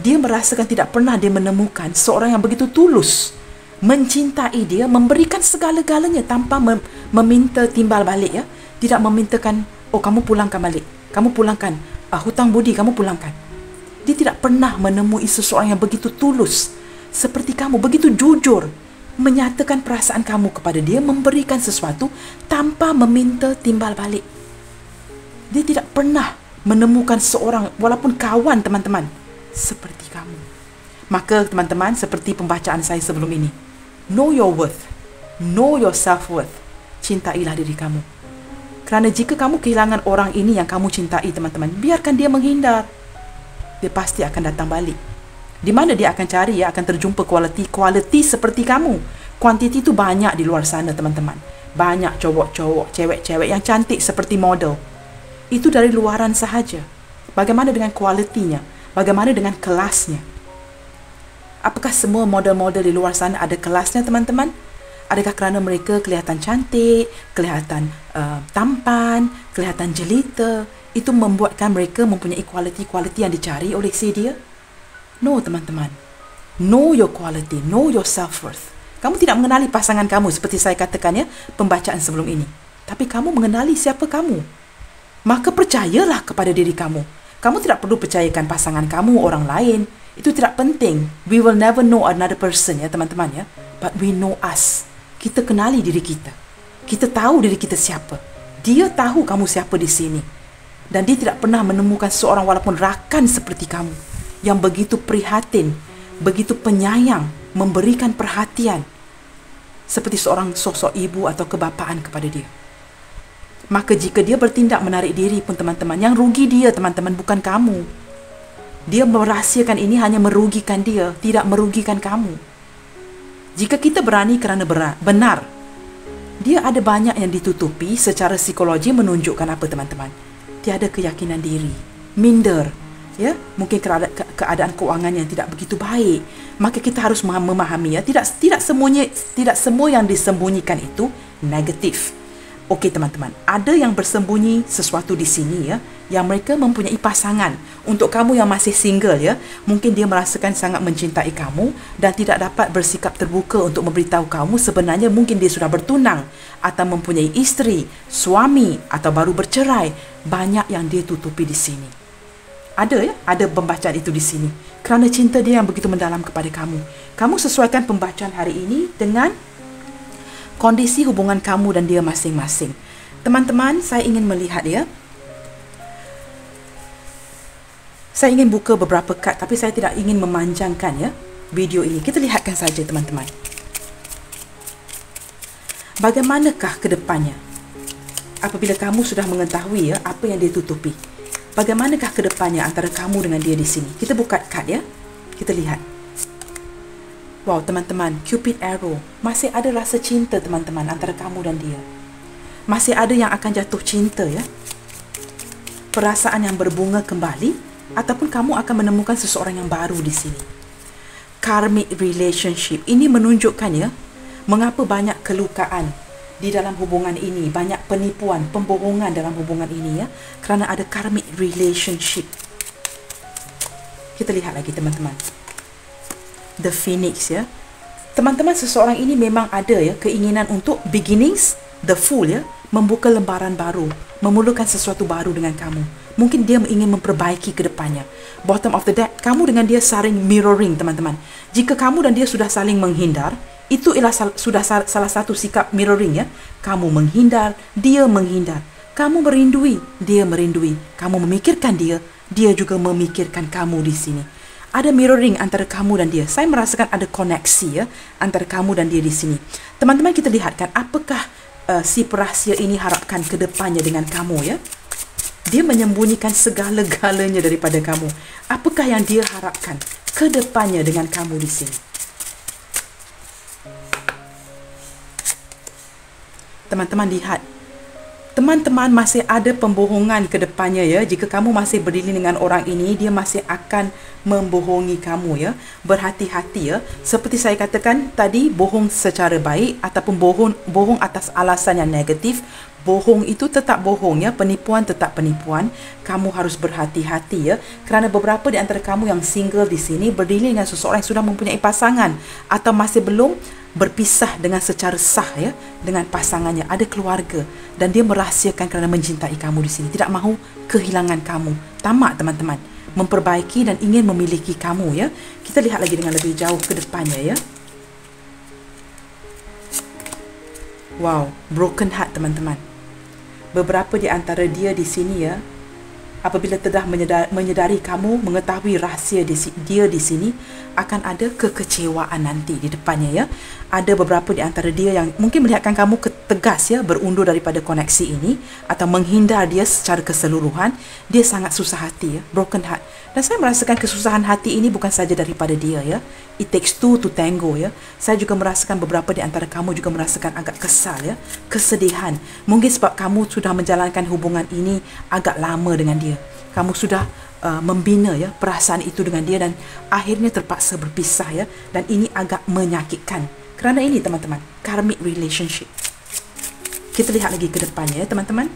Dia merasakan tidak pernah dia menemukan seorang yang begitu tulus mencintai dia, memberikan segala-galanya tanpa meminta timbal balik ya. Tidak memintakan, oh kamu pulangkan balik, kamu pulangkan, hutang budi kamu pulangkan. Dia tidak pernah menemui seseorang yang begitu tulus seperti kamu, begitu jujur menyatakan perasaan kamu kepada dia, memberikan sesuatu tanpa meminta timbal balik. Dia tidak pernah menemukan seorang, walaupun kawan teman-teman, seperti kamu. Maka teman-teman, seperti pembacaan saya sebelum ini, know your worth, know your self-worth. Cintailah diri kamu. Kerana jika kamu kehilangan orang ini yang kamu cintai teman-teman, biarkan dia menghindar. Dia pasti akan datang balik. Di mana dia akan cari ya, akan terjumpa kualiti seperti kamu. Kuantiti itu banyak di luar sana teman-teman. Banyak cowok-cowok, cewek-cewek yang cantik seperti model. Itu dari luaran sahaja. Bagaimana dengan kualitinya? Bagaimana dengan kelasnya? Apakah semua model-model di luar sana ada kelasnya teman-teman? Adakah kerana mereka kelihatan cantik, kelihatan tampan, kelihatan jelita, itu membuatkan mereka mempunyai kualiti-kualiti yang dicari oleh si dia? No teman-teman. Know your quality, know your self-worth. Kamu tidak mengenali pasangan kamu seperti saya katakan ya, pembacaan sebelum ini. Tapi kamu mengenali siapa kamu. Maka percayalah kepada diri kamu. Kamu tidak perlu percayakan pasangan kamu orang lain. Itu tidak penting. We will never know another person ya teman-teman ya. But we know us. Kita kenali diri kita. Kita tahu diri kita siapa. Dia tahu kamu siapa di sini. Dan dia tidak pernah menemukan seorang walaupun rakan seperti kamu yang begitu prihatin, begitu penyayang, memberikan perhatian seperti seorang sosok ibu atau kebapaan kepada dia. Maka jika dia bertindak menarik diri pun teman-teman, yang rugi dia teman-teman, bukan kamu. Dia merahsiakan ini hanya merugikan dia, tidak merugikan kamu. Jika kita berani kerana benar, dia ada banyak yang ditutupi. Secara psikologi menunjukkan apa teman-teman? Tiada keyakinan diri, minder, ya, mungkin keadaan keuangan yang tidak begitu baik. Maka kita harus memahami ya, tidak semua yang disembunyikan itu negatif. Okey teman-teman, ada yang bersembunyi sesuatu di sini ya, yang mereka mempunyai pasangan. Untuk kamu yang masih single ya, mungkin dia merasakan sangat mencintai kamu dan tidak dapat bersikap terbuka untuk memberitahu kamu sebenarnya mungkin dia sudah bertunang atau mempunyai isteri, suami atau baru bercerai. Banyak yang dia tutupi di sini. Ada ya, ada pembacaan itu di sini. Kerana cinta dia yang begitu mendalam kepada kamu. Kamu sesuaikan pembacaan hari ini dengan kondisi hubungan kamu dan dia masing-masing. Teman-teman, saya ingin melihat ya. Saya ingin buka beberapa kad, tapi saya tidak ingin memanjangkan ya video ini. Kita lihatkan saja teman-teman. Bagaimanakah ke depannya? Apabila kamu sudah mengetahui ya apa yang dia tutupi. Bagaimanakah ke depannya antara kamu dengan dia di sini? Kita buka kad ya. Kita lihat. Wow teman-teman, Cupid Arrow. Masih ada rasa cinta teman-teman antara kamu dan dia. Masih ada yang akan jatuh cinta ya. Perasaan yang berbunga kembali. Ataupun kamu akan menemukan seseorang yang baru di sini. Karmic relationship. Ini menunjukkan ya, mengapa banyak kelukaan di dalam hubungan ini. Banyak penipuan, pembohongan dalam hubungan ini ya. Kerana ada karmic relationship. Kita lihat lagi teman-teman. The Phoenix ya. Teman-teman, seseorang ini memang ada ya keinginan untuk beginnings, the Fool ya, membuka lembaran baru, memulakan sesuatu baru dengan kamu. Mungkin dia ingin memperbaiki ke depannya. Bottom of the deck, kamu dengan dia saling mirroring teman-teman. Jika kamu dan dia sudah saling menghindar, itu ialah sudah salah satu sikap mirroring ya. Kamu menghindar, dia menghindar. Kamu merindui, dia merindui. Kamu memikirkan dia, dia juga memikirkan kamu di sini. Ada mirroring antara kamu dan dia. Saya merasakan ada koneksi ya antara kamu dan dia di sini. Teman-teman, kita lihatkan apakah si perahsia ini harapkan ke depannya dengan kamu ya. Dia menyembunyikan segala-galanya daripada kamu. Apakah yang dia harapkan ke depannya dengan kamu di sini? Teman-teman lihat. Teman-teman, masih ada pembohongan ke depannya ya. Jika kamu masih berdiri dengan orang ini, dia masih akan membohongi kamu ya. Berhati-hati ya. Seperti saya katakan tadi, bohong secara baik ataupun bohong atas alasan yang negatif. Bohong itu tetap bohong ya. Penipuan tetap penipuan. Kamu harus berhati-hati ya. Kerana beberapa di antara kamu yang single di sini berdiri dengan seseorang yang sudah mempunyai pasangan atau masih belum berpisah dengan secara sah ya dengan pasangannya, ada keluarga dan dia merahsiakan kerana mencintai kamu di sini, tidak mahu kehilangan kamu. Tamak teman-teman, memperbaiki dan ingin memiliki kamu ya. Kita lihat lagi dengan lebih jauh ke depannya ya. Wow, broken heart teman-teman. Beberapa di antara dia di sini ya, apabila telah menyedari kamu mengetahui rahsia dia di sini, akan ada kekecewaan nanti di depannya ya. Ada beberapa di antara dia yang mungkin melihatkan kamu tegas ya, berundur daripada koneksi ini atau menghindar dia secara keseluruhan. Dia sangat susah hati ya, broken heart. Dan saya merasakan kesusahan hati ini bukan saja daripada dia ya. It takes two to tango ya. Saya juga merasakan beberapa di antara kamu juga merasakan agak kesal ya, kesedihan. Mungkin sebab kamu sudah menjalankan hubungan ini agak lama dengan dia. Kamu sudah membina ya perasaan itu dengan dia dan akhirnya terpaksa berpisah ya, dan ini agak menyakitkan. Kerana ini teman-teman, karmic relationship. Kita lihat lagi ke depannya ya teman-teman.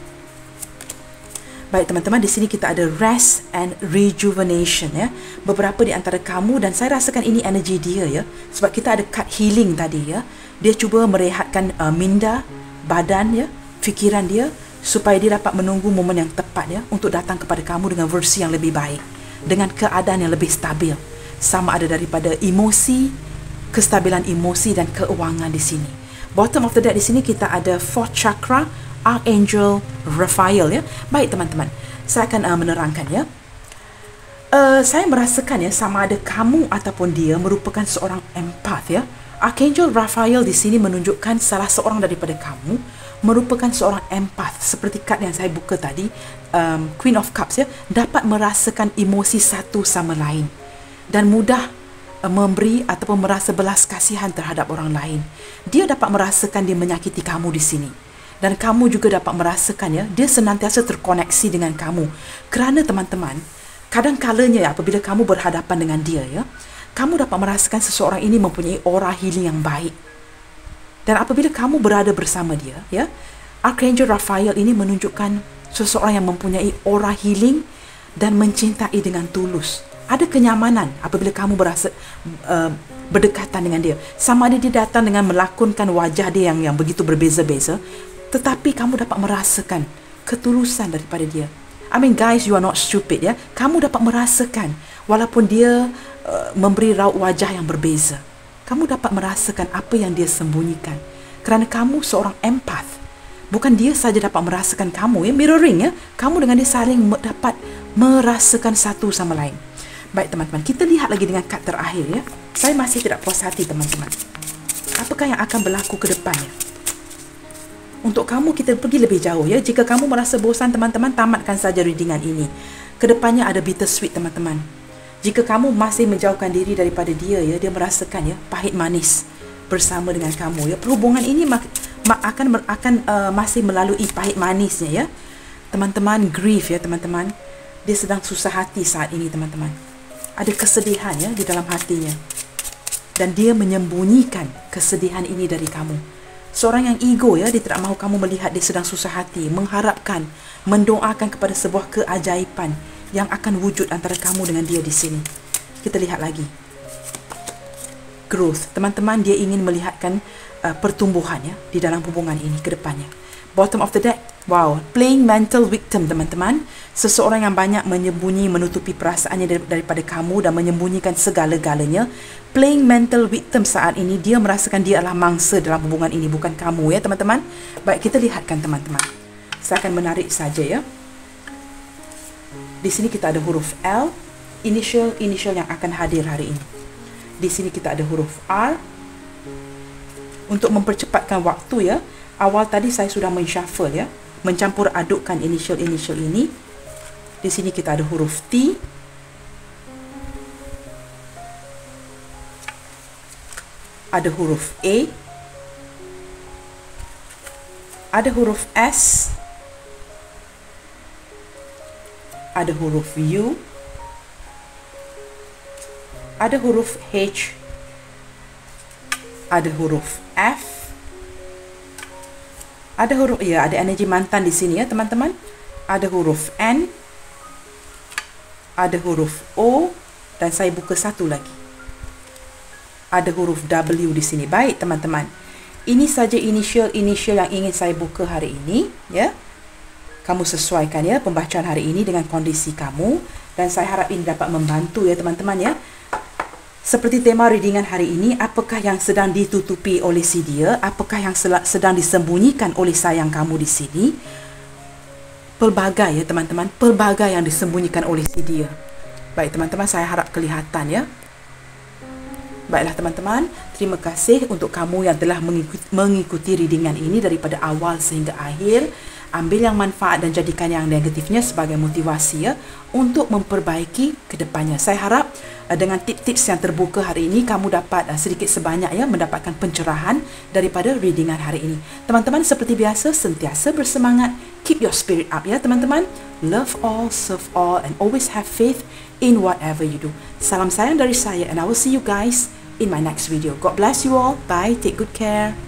Baik teman-teman, di sini kita ada rest and rejuvenation ya. Beberapa di antara kamu, dan saya rasakan ini energi dia ya, sebab kita ada card healing tadi ya. Dia cuba merehatkan minda, badan ya, fikiran dia, supaya dia dapat menunggu momen yang tepat ya untuk datang kepada kamu dengan versi yang lebih baik, dengan keadaan yang lebih stabil. sama ada daripada emosi, kestabilan emosi dan keuangan di sini. Bottom of the deck di sini kita ada fourth chakra, Archangel Raphael ya. Baik teman-teman, saya akan menerangkan ya. Saya merasakan ya, sama ada kamu ataupun dia merupakan seorang empath ya. Archangel Raphael di sini menunjukkan salah seorang daripada kamu merupakan seorang empath, seperti kad yang saya buka tadi, Queen of Cups ya, dapat merasakan emosi satu sama lain dan mudah memberi ataupun merasa belas kasihan terhadap orang lain. Dia dapat merasakan dia menyakiti kamu di sini. Dan kamu juga dapat merasakan ya, dia senantiasa terkoneksi dengan kamu. Kerana teman-teman, kadang-kalanya ya, apabila kamu berhadapan dengan dia ya, kamu dapat merasakan seseorang ini mempunyai aura healing yang baik. Dan apabila kamu berada bersama dia ya, Archangel Raphael ini menunjukkan seseorang yang mempunyai aura healing dan mencintai dengan tulus. Ada kenyamanan apabila kamu berasa berdekatan dengan dia. Sama ada dia datang dengan melakonkan wajah dia yang begitu berbeza-beza, tetapi kamu dapat merasakan ketulusan daripada dia. I mean guys, you are not stupid ya. Kamu dapat merasakan walaupun dia memberi raut wajah yang berbeza. Kamu dapat merasakan apa yang dia sembunyikan. Kerana kamu seorang empath. Bukan dia saja dapat merasakan kamu ya, mirroring ya. Kamu dengan dia saling dapat merasakan satu sama lain. Baik teman-teman, kita lihat lagi dengan kad terakhir ya. Saya masih tidak puas hati teman-teman. Apakah yang akan berlaku ke depannya? Untuk kamu, kita pergi lebih jauh ya. Jika kamu merasa bosan teman-teman, tamatkan saja readingan ini. Kedepannya ada bittersweet teman-teman. Jika kamu masih menjauhkan diri daripada dia ya, dia merasakan ya pahit manis bersama dengan kamu ya. Perhubungan ini akan masih melalui pahit manisnya ya. Teman-teman, grief ya teman-teman. Dia sedang susah hati saat ini teman-teman. Ada kesedihan ya di dalam hatinya. Dan dia menyembunyikan kesedihan ini dari kamu. Seorang yang ego ya, dia tidak mahu kamu melihat dia sedang susah hati, mengharapkan, mendoakan kepada sebuah keajaiban yang akan wujud antara kamu dengan dia di sini. Kita lihat lagi. Growth. Teman-teman, dia ingin melihatkan pertumbuhan ya di dalam hubungan ini ke depannya. Bottom of the deck. Wow, playing mental victim teman-teman. Seseorang yang banyak menutupi perasaannya daripada kamu dan menyembunyikan segala-galanya. Playing mental victim saat ini, dia merasakan dia adalah mangsa dalam hubungan ini, bukan kamu ya teman-teman. Baik, kita lihatkan teman-teman. Saya akan menarik saja ya. Di sini kita ada huruf L, initial yang akan hadir hari ini. Di sini kita ada huruf R. Untuk mempercepatkan waktu ya, awal tadi saya sudah men-shuffle ya, mencampur adukkan initial ini. Di sini kita ada huruf T. Ada huruf A. Ada huruf S. Ada huruf U. Ada huruf H. Ada huruf F. Ada huruf, ya, ada energi mantan di sini ya teman-teman. Ada huruf N. Ada huruf O. Dan saya buka satu lagi. Ada huruf W di sini. Baik teman-teman. Ini saja initial yang ingin saya buka hari ini ya. Kamu sesuaikan ya pembacaan hari ini dengan kondisi kamu. Dan saya harap ini dapat membantu ya teman-teman ya. Seperti tema readingan hari ini, apakah yang sedang ditutupi oleh si dia? Apakah yang sedang disembunyikan oleh sayang kamu di sini? Pelbagai ya teman-teman, pelbagai yang disembunyikan oleh si dia. Baik teman-teman, saya harap kelihatan ya. Baiklah teman-teman, terima kasih untuk kamu yang telah mengikuti readingan ini daripada awal sehingga akhir. Ambil yang manfaat dan jadikan yang negatifnya sebagai motivasi ya untuk memperbaiki ke depannya. Saya harap dengan tips-tips yang terbuka hari ini kamu dapat sedikit sebanyak ya mendapatkan pencerahan daripada readingan hari ini. Teman-teman, seperti biasa sentiasa bersemangat, keep your spirit up ya teman-teman. Love all, serve all and always have faith in whatever you do. Salam sayang dari saya and I will see you guys in my next video. God bless you all. Bye. Take good care.